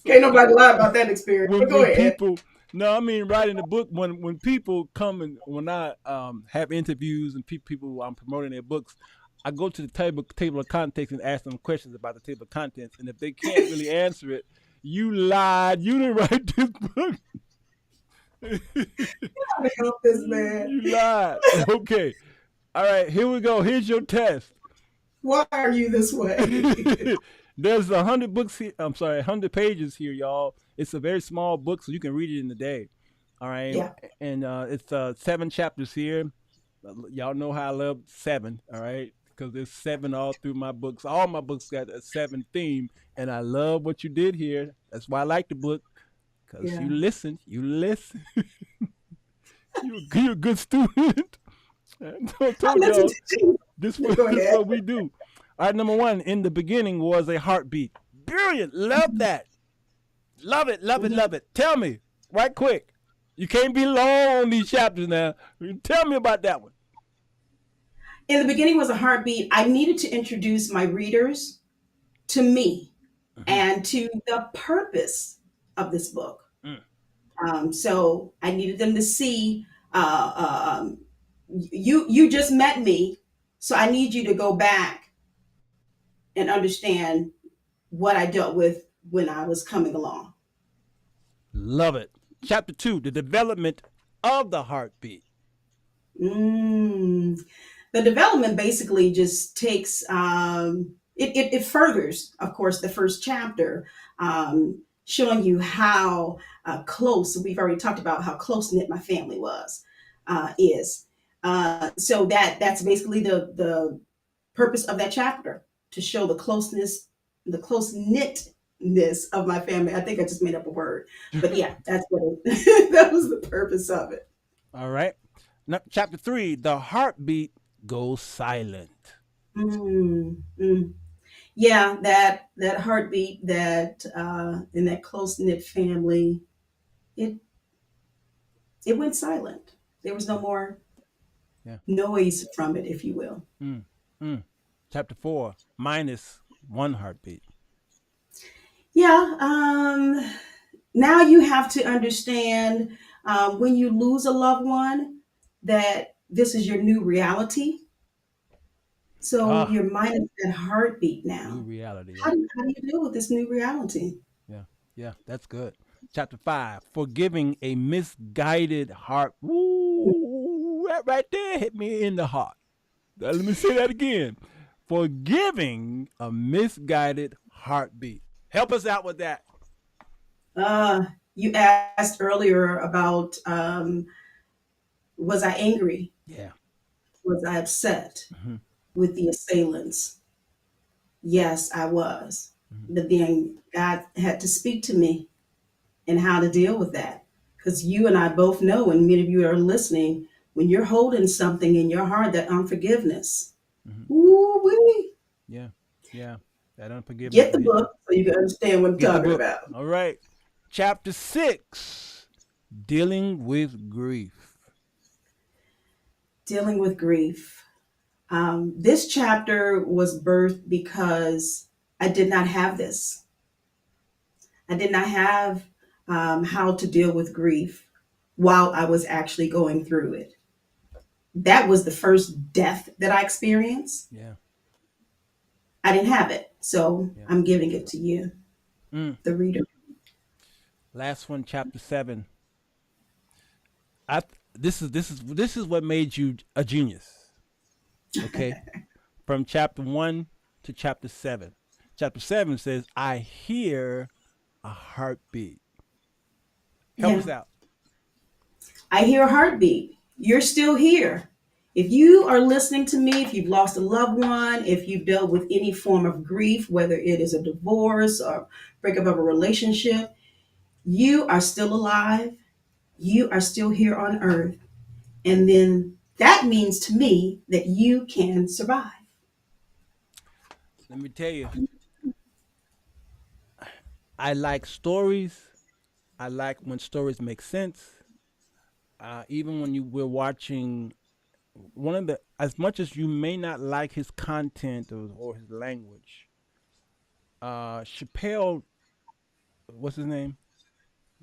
Can't so nobody lie about that experience. But go when ahead. people no I mean writing the book when people come and when I have interviews and people I'm promoting their books, I go to the table of contents and ask them questions about the table of contents, and if they can't really answer it, you lied, you didn't write this book. How to help this man? You lied. Okay, all right, here we go, here's your test. Why are you this way? There's 100 books here. I'm sorry, 100 pages here, y'all. It's a very small book, so you can read it in a day. All right, Yeah. and it's 7 chapters here. Y'all know how I love seven. All right, because there's seven all through my books. All my books got a seven theme, and I love what you did here. That's why I like the book, because Yeah. you listen. You listen. You're a good student. I I told listen y'all to you. this Go this ahead. what we do. All right, number one, in the beginning was a heartbeat. Brilliant. Love that. Love it, love it, Mhm. love it. Tell me, right quick. You can't be long on these chapters now. Tell me about that one. In the beginning was a heartbeat. I needed to introduce my readers to me Mm-hmm. and to the purpose of this book. Mm. So I needed them to see you just met me, so I need you to go back and understand what I dealt with when I was coming along. Love it. Chapter 2, the development of the heartbeat. Mm. The development basically just takes it furthers, of course, the first chapter, showing you how close we've already talked about how close knit my family was is. So that's basically the purpose of that chapter, to show the close knitness of my family. I think I just made up a word, but yeah, that's what that was the purpose of it. All right. Now, chapter 3, the heartbeat goes silent. Mm, mm. Yeah, that heartbeat that in that close knit family, it it went silent. There was no Yeah. more Yeah. noise from it, if you will. Mm. Mm. Chapter 4, minus one heartbeat. Yeah. Now you have to understand when you lose a loved one that this is your new reality. So Ah, you're minus that heartbeat new now. reality. How Yeah. do, how do you deal with this new reality? Yeah. Yeah. That's good. Chapter 5, forgiving a misguided heart. Woo, that right there hit me in the heart. Let me say that again. Forgiving a misguided heartbeat. Help us out with that. Uh, you asked earlier about was I angry? Yeah. Was I upset Mm-hmm. with the assailants? Yes, I was. Mm-hmm. But then God had to speak to me and how to deal with that. Because you and I both know, and many of you are listening, when you're holding something in your heart, that unforgiveness, Mm-hmm. ooh wee. Yeah. Yeah. That unforgiveness Get will the hit you. book so you can understand what I'm Get the talking book. about. All right. Chapter 6, dealing with grief. Dealing with grief. This chapter was birthed because I did not have this. I did not have how to deal with grief while I was actually going through it. That was the first death that I experienced. Yeah. I didn't have it. So Yeah. I'm giving it to you, Mm. the reader. Last one, chapter 7. This is what made you a genius. Okay, from chapter 1 to chapter 7. Chapter 7 says, "I hear a heartbeat." Help Yeah. us out. I hear a heartbeat. You're still here. If you are listening to me, if you've lost a loved one, if you've dealt with any form of grief, whether it is a divorce or breakup of a relationship, you are still alive. You are still here on earth. And then that means to me that you can survive. Let me tell you, I like stories. I like when stories make sense. Even when we're watching one of the, as much as you may not like his content or his language, Chappelle, what's his name?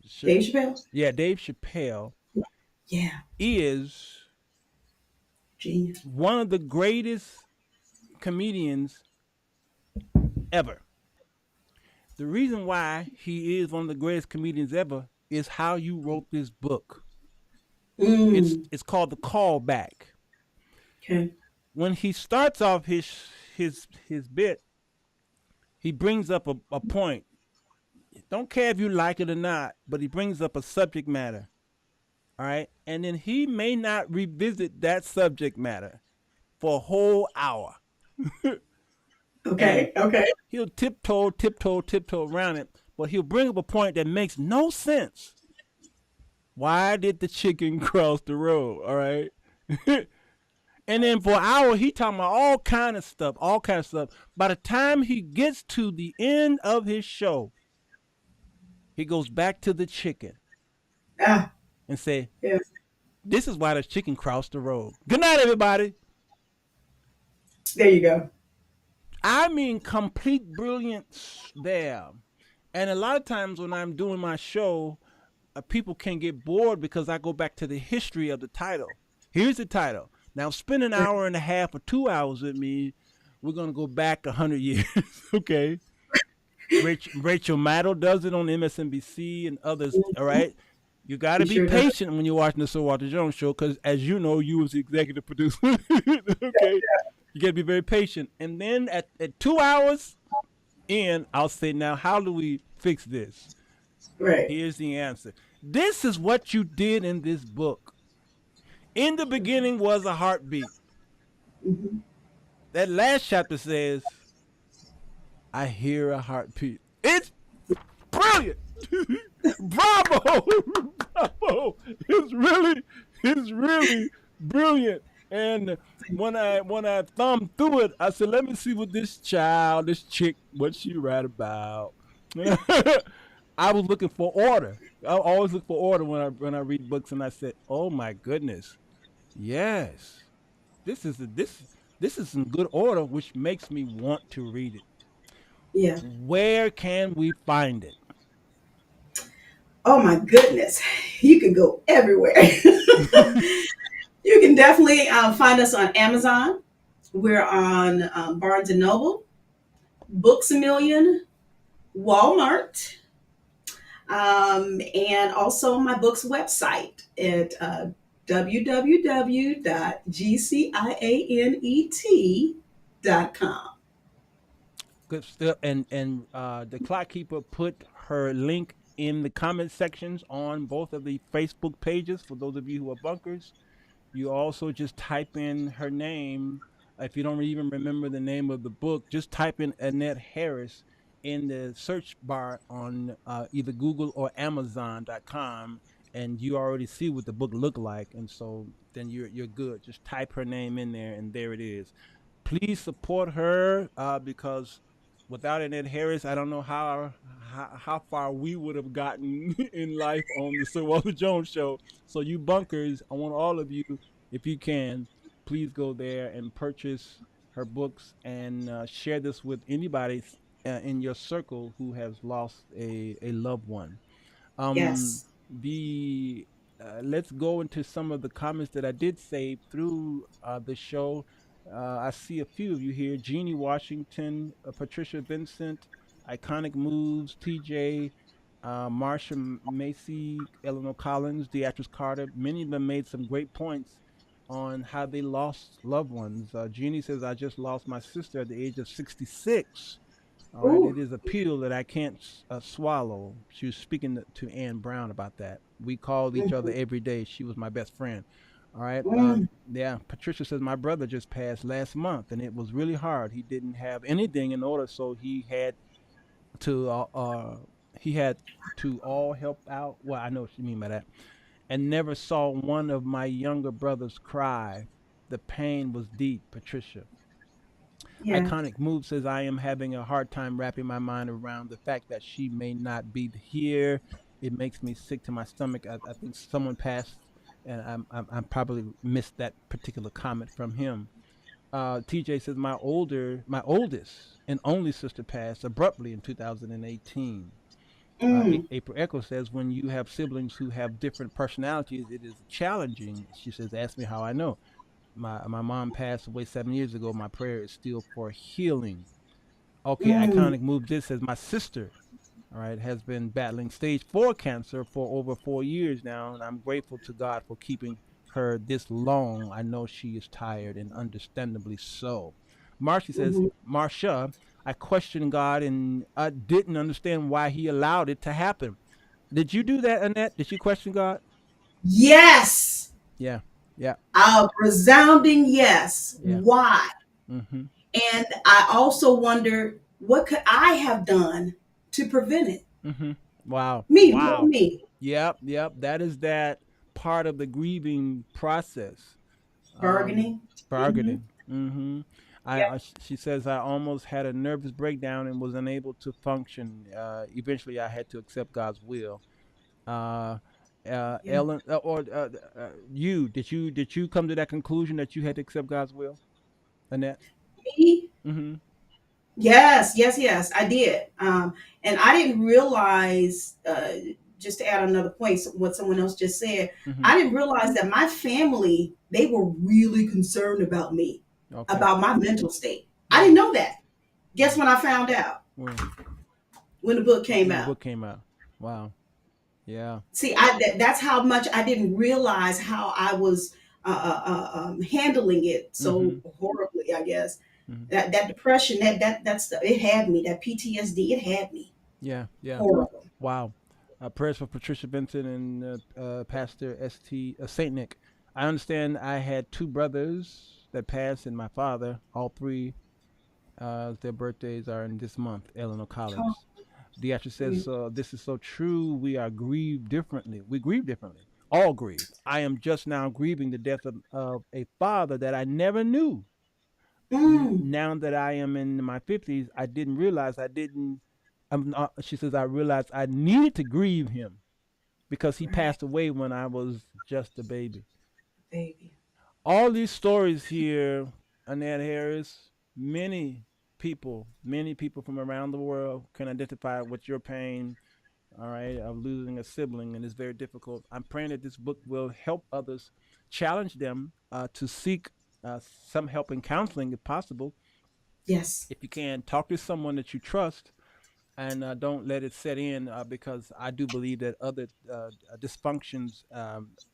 Ch- Dave Chappelle? yeah, Dave Chappelle Yeah, is genius. one of the greatest comedians ever. The reason why he is one of the greatest comedians ever is how you wrote this book. It's Mm, it's called The Callback. okay. When he starts off his bit, he brings up a point. Don't care if you like it or not, but he brings up a subject matter. All right. And then he may not revisit that subject matter for a whole hour. And Okay, okay. he'll tiptoe around it, but he'll bring up a point that makes no sense. Why did the chicken cross the road? All right. And then for an hour, he talking about all kind of stuff, all kind of stuff. By the time he gets to the end of his show, he goes back to the chicken Ah, and say, yeah, "This is why the chicken crossed the road." Good night, everybody. there you go. I mean, complete brilliance there. And a lot of times when I'm doing my show, people can get bored because I go back to the history of the title. Here's the title. Now, spend an Right, hour and a half or 2 hours with me. We're gonna go back 100 years, okay? Rachel Maddow does it on MSNBC and others. All right, you got to he be sure does. patient when you're watching the Sirwalterj Jones show because, as you know, you was the executive producer. Okay, you got to be very patient. And then at 2 hours in, I'll say, now, how do we fix this? Right. Here's the answer. This is what you did in this book. In the beginning was a heartbeat. Hmm. That last chapter says, "I hear a heartbeat." It's brilliant. Bravo, bravo. It's really brilliant. And when I thumbed through it, I said, "Let me see what this chick, what she write about." I was looking for order. I always look for order when I read books, and I said, "Oh my goodness, yes, this is some good order, which makes me want to read it." Yeah. Where can we find it? Oh my goodness. You can go everywhere. You can definitely find us on Amazon. We're on Barnes and Noble, Books a Million, Walmart, and also my book's website at www.gcianet.com. Good stuff. And the clock keeper put her link in the comment sections on both of the Facebook pages for those of you who are bunkers. You also just type in her name. If you don't even remember the name of the book, just type in Annette Harris in the search bar on either Google or Amazon.com, and you already see what the book looked like. And so then you're good. Just type her name in there, and there it is. Please support her because without Annette Harris, I don't know how far we would have gotten in life on the Sir Walter Jones show. So you bunkers, I want all of you, if you can, please go there and purchase her books and share this with anybody in your circle who has lost a loved one. Um, Yes. the Let's go into some of the comments that I did save through the show. I see a few of you here: Jeannie Washington, Patricia Vincent, Iconic Moves, TJ, Marsha Macy, Eleanor Collins, Beatrice Carter. Many of them made some great points on how they lost loved ones. Jeannie says, "I just lost my sister at the age of 66." All right, it Ooh. is a pill that I can't swallow. She was speaking to Ann Brown about that. We called each other Mhm. every day. She was my best friend. All right. Mm. Yeah. Patricia says my brother just passed last month, and it was really hard. He didn't have anything in order, so to uh, uh he had to all help out. Well, I know what you mean by that. And never saw one of my younger brothers cry. The pain was deep. Patricia. Yeah. Iconic Move says, I am having a hard time wrapping my mind around the fact that she may not be here. It makes me sick to my stomach. I think someone passed, and I'm probably missed that particular comment from him. TJ says, my oldest and only sister passed abruptly in 2018. Mm. April Echo says, when you have siblings who have different personalities, it is challenging. She says, ask me how I know. My mom passed away 7 years ago. My prayer is still for healing. Okay, Mm. Iconic Move this says my sister, all right, has been battling stage 4 cancer for over 4 years now, and I'm grateful to God for keeping her this long. I know she is tired, and understandably so. Marcia says, Mhm. Marcia, I questioned God and I didn't understand why He allowed it to happen. Did you do that, Annette? Did you question God? Yes. Yeah, yeah, A resounding yes. yeah. Why? Mm-hmm. And I also wonder what could I have done to prevent it? Mm-hmm. Wow, Me, little wow. me. Yep, yep. That is that part of the grieving process. Um, Bargaining. Hmm. Bargaining. Mm-hmm. She says I almost had a nervous breakdown and was unable to function. Eventually, I had to accept God's will. Uh, Yeah. Ellen, you did you come to that conclusion that you had to accept God's will, Annette? Me. Mm-hmm. Yes, yes, yes, I did. And I didn't realize, just to add another point, what someone else just said, Mm-hmm. I didn't realize that my family, they were really concerned about me, Okay. about my mental state. I Wow. didn't know that. Guess Wow. when I found out? Well, When the book came when the out. book came out. Wow. Yeah. See, that's how much I didn't realize how I was handling it Mm-hmm. so horribly, I guess. Mm-hmm. That depression, it had me. That PTSD, it had me Yeah. Yeah. horrible. Wow. Prayers for Patricia Benson and Pastor St. Saint Nick. I understand I had two brothers that passed, and my father. All three, their birthdays are in this month. Eleanor Oh, Collins. Deatra yeah. says, "This is so true. We are grieved differently. We grieve differently. All grieve. I am just now grieving the death of a father that I never knew. Mm, Now that I am in my 50s, I didn't realize I didn't. She says, I realized I needed to grieve him because he right, passed away when I was just a baby. baby. All these stories here, Annette Harris, many people from around the world can identify with your pain, all right, of losing a sibling, and it's very difficult. I'm praying that this book will help others, challenge them to seek some help in counseling if possible. Yes, If you can, talk to someone that you trust and don't let it set in because I do believe that other dysfunctions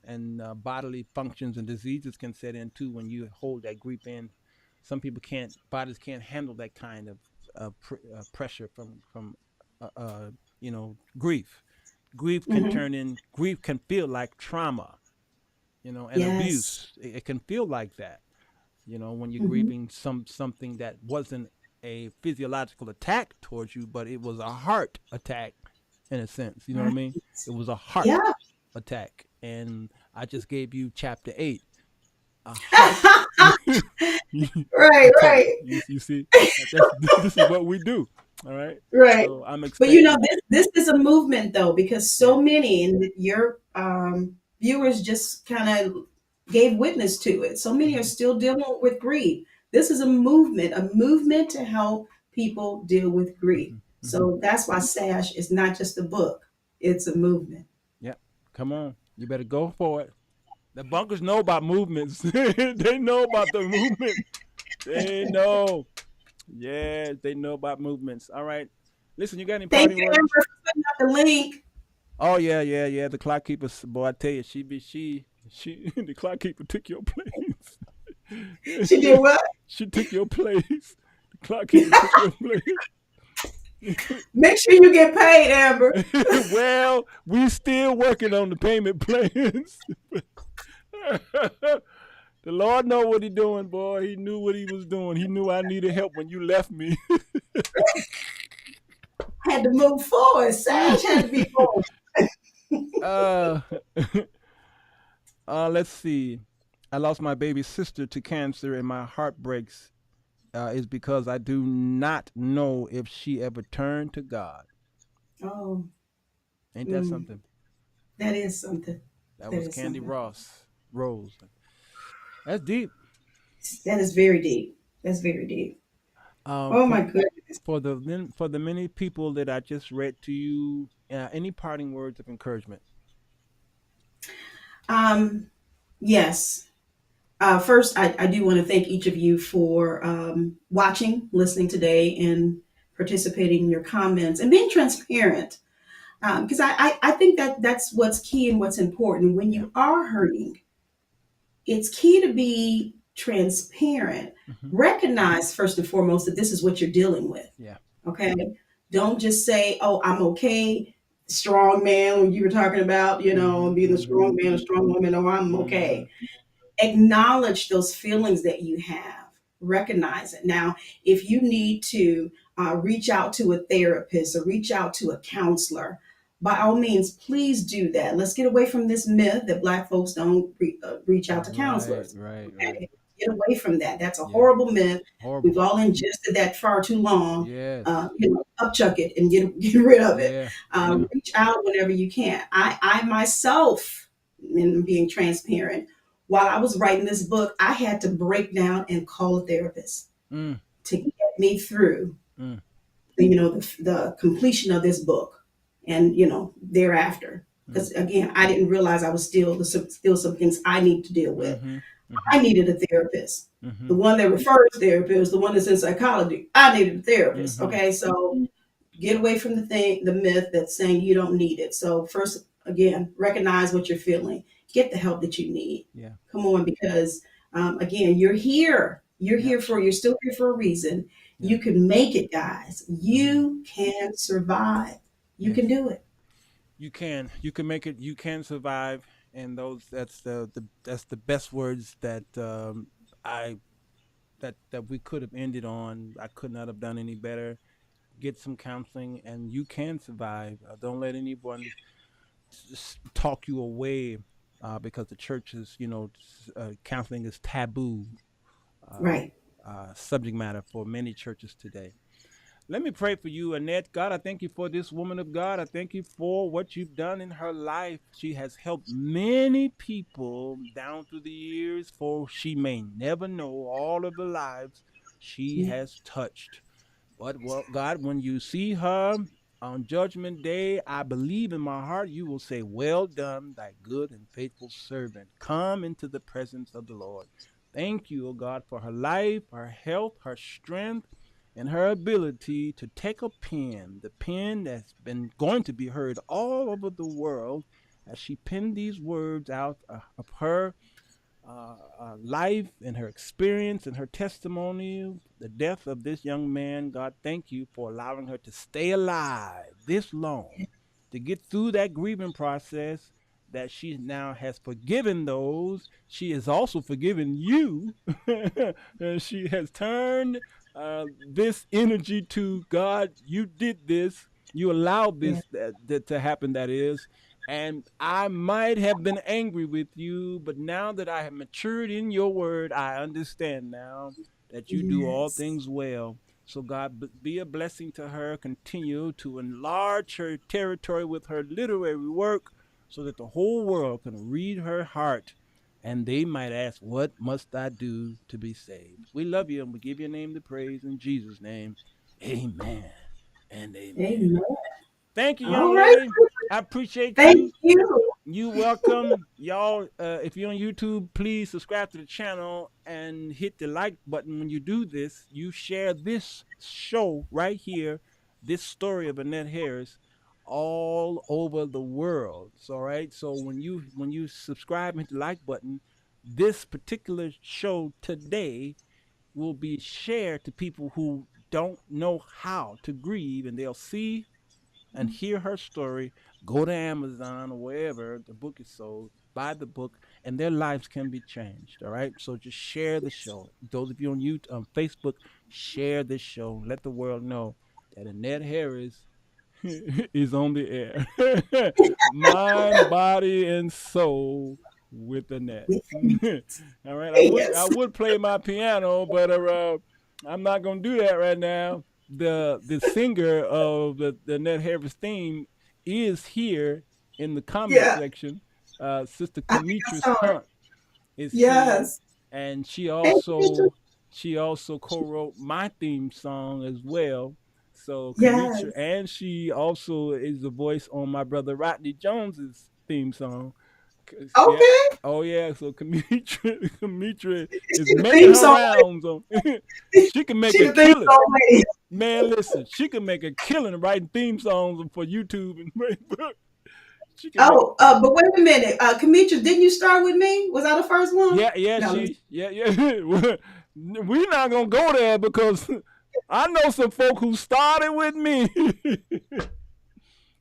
and bodily functions and diseases can set in too when you hold that grief in. Some people can't, bodies can't handle that kind of pressure from uh, uh, grief. hmm, Grief can feel like trauma, and yes, abuse. It can feel like that, when you're hmm, grieving something that wasn't a physiological attack towards you, but it was a heart attack in a sense. You know what I right, mean? It was a heart yeah. attack, and I just gave you chapter 8, a heart. Right, Attack. right, You see, that's this is what we do. All right. right. So I'm But you know, expecting. this is a movement though, because Yeah. so many, and your viewers just kind of gave witness to it. So many are Hmm. still dealing with grief. This is a movement to help people deal with grief. Mm-hmm. So that's why SASH is not just a book, it's a movement. Yep. Come on. You better go for it. The bunkers know about movements. They know about the movement. They know. Yeah, they know about movements. All right. Listen, you got any Thank parting you, Amber, words? for putting up the link. Oh yeah, yeah, yeah. The clock keeper, boy, I tell you, she the clock keeper took your place. She did what? She took your place. The clock keeper took your place. Make sure you get paid, Amber. Well, we still working on the payment plans. The Lord know what he doing, boy. He knew what he was doing. He knew I needed help when you left me. Had to move forward. SASH had to be forward. uh, let's see. I lost my baby sister to cancer, and my heart breaks is because I do not know if she ever turned to God. Oh, Ain't that mm, something? that is something. That That was is Candy something. Ross Rose. That's deep. That is very deep. That's very deep. Um, Oh for my goodness. for the many people that I just read to you, any parting words of encouragement? Um, yes. First, I do want to thank each of you for watching, listening today, and participating in your comments and being transparent. Because I think that that's what's key and what's important. When Yeah. you are hurting, it's key to be transparent. Hmm. Recognize, first and foremost, that this is what you're dealing with. Yeah. Okay. Don't just say, oh, I'm okay. Strong man, when you were talking about, Hmm. being a Hmm. strong man, a strong woman, oh, I'm Hmm. okay. Acknowledge those feelings that you have, recognize it. Now, if you need to reach out to a therapist or reach out to a counselor, by all means, please do that. Let's get away from this myth that Black folks don't reach out to Right. counselors. Right. Right. Okay, get away from that. That's a Yeah. horrible myth. We've Horrible. all ingested that far too long. Yes. Upchuck it and get rid of it. Yeah. Yeah. Reach out whenever you can. I myself, in being transparent, while I was writing this book, I had to break down and call a therapist Mm. to get me through, Mm. the completion of this book, and thereafter. Mm. Because again, I didn't realize I was still some things I need to deal with. Mm-hmm. I needed a therapist. Mm-hmm. The one that refers therapist, the one that's in psychology, I needed a therapist. Mm-hmm. Okay, so get away from the myth that's saying you don't need it. So first, again, recognize what you're feeling. Get the help that you need. Yeah. Come on, because again, you're here. Yeah. You're still here for a reason. Yeah. You can make it, guys. Mm-hmm. You can survive. You Yes. can do it. You can. You can make it. You can survive. And that's that's the best words that I that we could have ended on. I could not have done any better. Get some counseling, and you can survive. Don't let anyone talk you away because the church is, counseling is taboo uh, Right. subject matter for many churches today. Let me pray for you, Annette. God, I thank you for this woman of God. I thank you for what you've done in her life. She has helped many people down through the years, for she may never know all of the lives she Yeah. has touched. But well, God, when you see her on Judgment Day, I believe in my heart you will say, "Well done, thy good and faithful servant. Come into the presence of the Lord." Thank you, O God, for her life, her health, her strength, and her ability to take a pen, the pen that's been going to be heard all over the world, as she penned these words out of her life and her experience and her testimony, the death of this young man. God, thank you for allowing her to stay alive this long, to get through that grieving process. That she now has forgiven those. She has also forgiven you. And she has turned this energy to God. You did this. You allowed Yeah. this to happen, that is, and I might have been angry with you, but now that I have matured in your word, I understand now that you do all Yes. things well. So, God, be a blessing to her. Continue to enlarge her territory with her literary work so that the whole world can read her heart and they might ask, "What must I do to be saved?" We love you and we give your name the praise in Jesus' name. Amen and amen. Amen. Thank you, All young right. lady. I appreciate Thank you. you. You welcome. Y'all, if you're on YouTube, please subscribe to the channel and hit the like button. When you do this, you share this show right here, this story of Annette Harris, all over the world. So, right. So when you subscribe and hit the like button, this particular show today will be shared to people who don't know how to grieve, and they'll see and hear her story, go to Amazon or wherever the book is sold, buy the book, and their lives can be changed. All right. So just share the show. Those of you on YouTube, on Facebook, share this show. Let the world know that Annette Harris is on the air. Mind, body, and soul with Annette. All right. I Yes. would play my piano, but I'm not gonna do that right now. The singer of the Annette Harris theme is here in the comment Yeah. section. Sister I think I Demetrius saw it. Hunt is here, Yes. and Hey, Keisha. she also co-wrote my theme song as well. So Kamitra, Yes. and she also is the voice on my brother Rodney Jones's theme song. Yeah. Okay. Oh yeah. So Kamitra, Kamitra is She the making theme her song rounds on. She can make She a the theme killing. song lady. Man, listen, she can make a killing writing theme songs for YouTube and Facebook. She can make. Oh, but wait a minute. Kamisha, didn't you start with me? Was I the first one? Yeah, yeah, No, let me. yeah. We're not gonna go there because I know some folk who started with me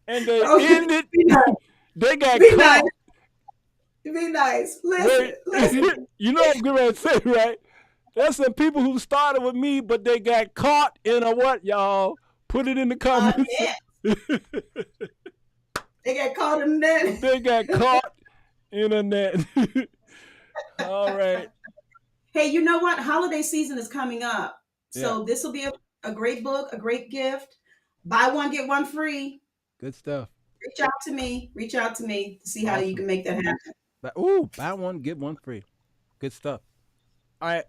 and they Okay, ended. be nice. They got Be nice. caught. Be nice. Listen. Wait, Listen. you know what I'm going to say, right? There's some people who started with me, but they got caught in a what, y'all? Put it in the comments. Yeah, they get caught in that. They got caught in a net. All right. Hey, you know what? Holiday season is coming up. Yeah. So this will be a great book, a great gift. Buy one, get one free. Good stuff. Reach out to me. Reach out to me to see how you Awesome. can make that happen. But ooh, buy one, get one free. Good stuff. All right.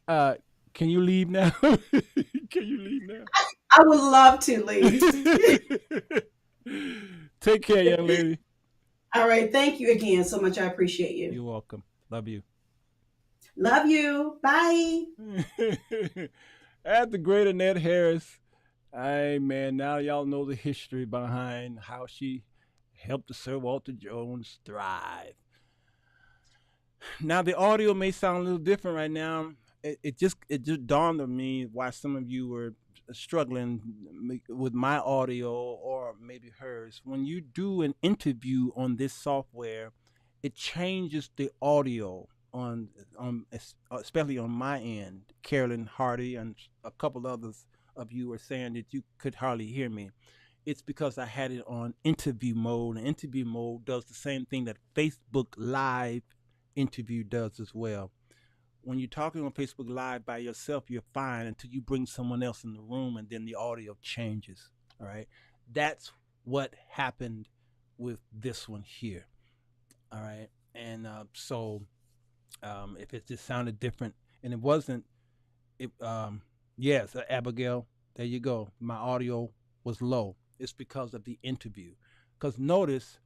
Uh, can you leave now? Can you leave now? I would love to leave. Take care, young lady. All right. Thank you again so much. I appreciate you. You're welcome. Love you. Love you. Bye. At the great Annette Harris. Hey man, now y'all know the history behind how she helped the Sirwalterj Jones thrive. Now the audio may sound a little different right now. It just dawned on me why some of you were struggling with my audio or maybe hers. When you do an interview on this software, it changes the audio on especially on my end. Carolyn Hardy and a couple others of you were saying that you could hardly hear me. It's because I had it on interview mode. And interview mode does the same thing that Facebook Live interview does as well. When you're talking on Facebook Live by yourself, you're fine until you bring someone else in the room and then the audio changes. All right. That's what happened with this one here. All right. And if it just sounded different and it wasn't, yes, Abigail, there you go. My audio was low. It's because of the interview. Because notice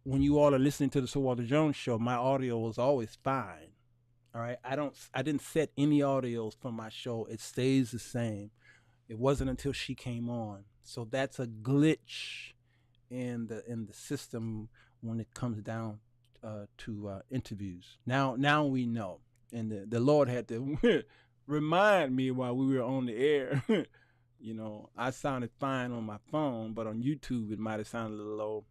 when you all are listening to the Sirwalterj Jones show, my audio was always fine. All right. I didn't set any audios from my show. It stays the same. It wasn't until she came on. So that's a glitch in the system when it comes down to interviews. Now we know. And the Lord had to remind me while we were on the air. I sounded fine on my phone, but on YouTube it might have sounded a little low.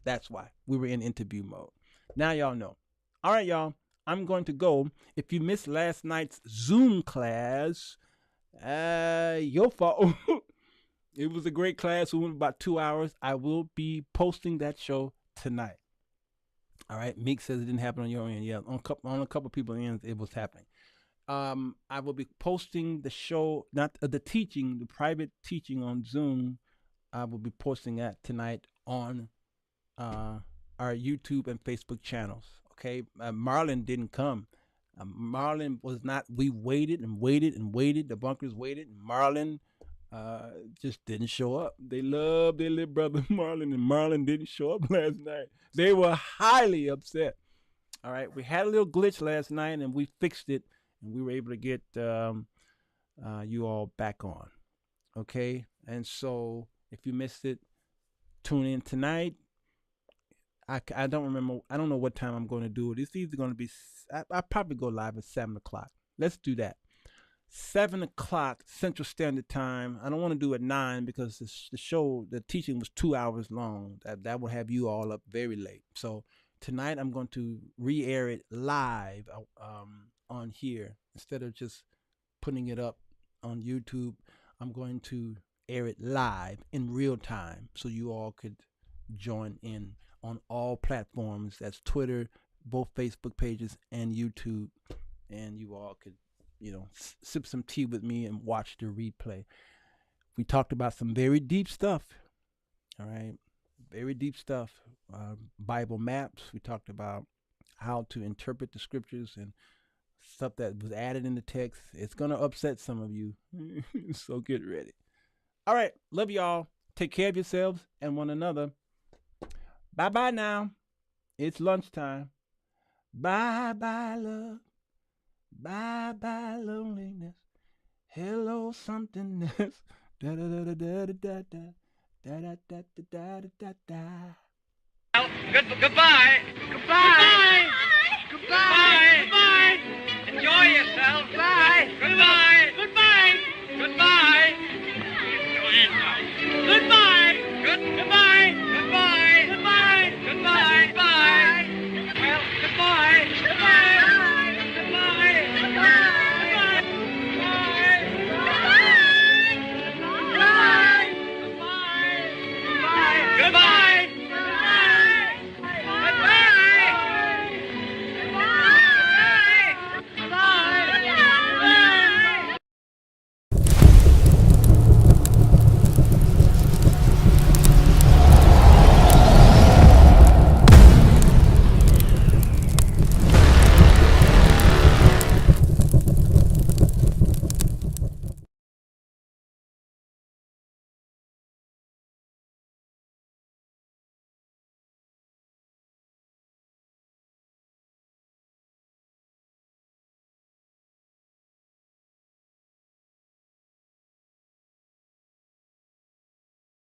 That's why we were in interview mode. Now y'all know. All right, y'all. I'm going to go. If you missed last night's Zoom class, your fault. It was a great class. We went about 2 hours. I will be posting that show tonight. All right. Meek says it didn't happen on your end. Yeah, on a couple people ends, it was happening. I will be posting the show, not the teaching, the private teaching on Zoom. I will be posting that tonight on our YouTube and Facebook channels. Okay, Marlon didn't come. Marlon was not. We waited and waited and waited. The bunkers waited. Marlon just didn't show up. They love their little brother Marlon, and Marlon didn't show up last night. They were highly upset. All right, we had a little glitch last night, and we fixed it, and we were able to get you all back on. Okay, and so if you missed it, tune in tonight. I don't remember. I don't know what time I'm going to do it. It's either going to be. I'll probably go live at 7 o'clock. Let's do that. 7 o'clock Central Standard Time. I don't want to do it 9 because the teaching was 2 hours long. That will have you all up very late. So tonight I'm going to re-air it live on here instead of just putting it up on YouTube. I'm going to air it live in real time so you all could join in on all platforms. That's Twitter, both Facebook pages, and YouTube. And you all could, sip some tea with me and watch the replay. We talked about some very deep stuff. All right. Very deep stuff. Bible maps. We talked about how to interpret the scriptures and stuff that was added in the text. It's going to upset some of you. So get ready. All right. Love y'all. Take care of yourselves and one another. Bye-bye now. It's lunchtime. Bye-bye, love. Bye-bye, loneliness. Hello, somethingness. Da-da-da-da-da-da-da. Da-da-da-da-da-da-da. Well, goodbye. Goodbye. Goodbye. Goodbye. Goodbye. Enjoy yourself. Bye. Goodbye.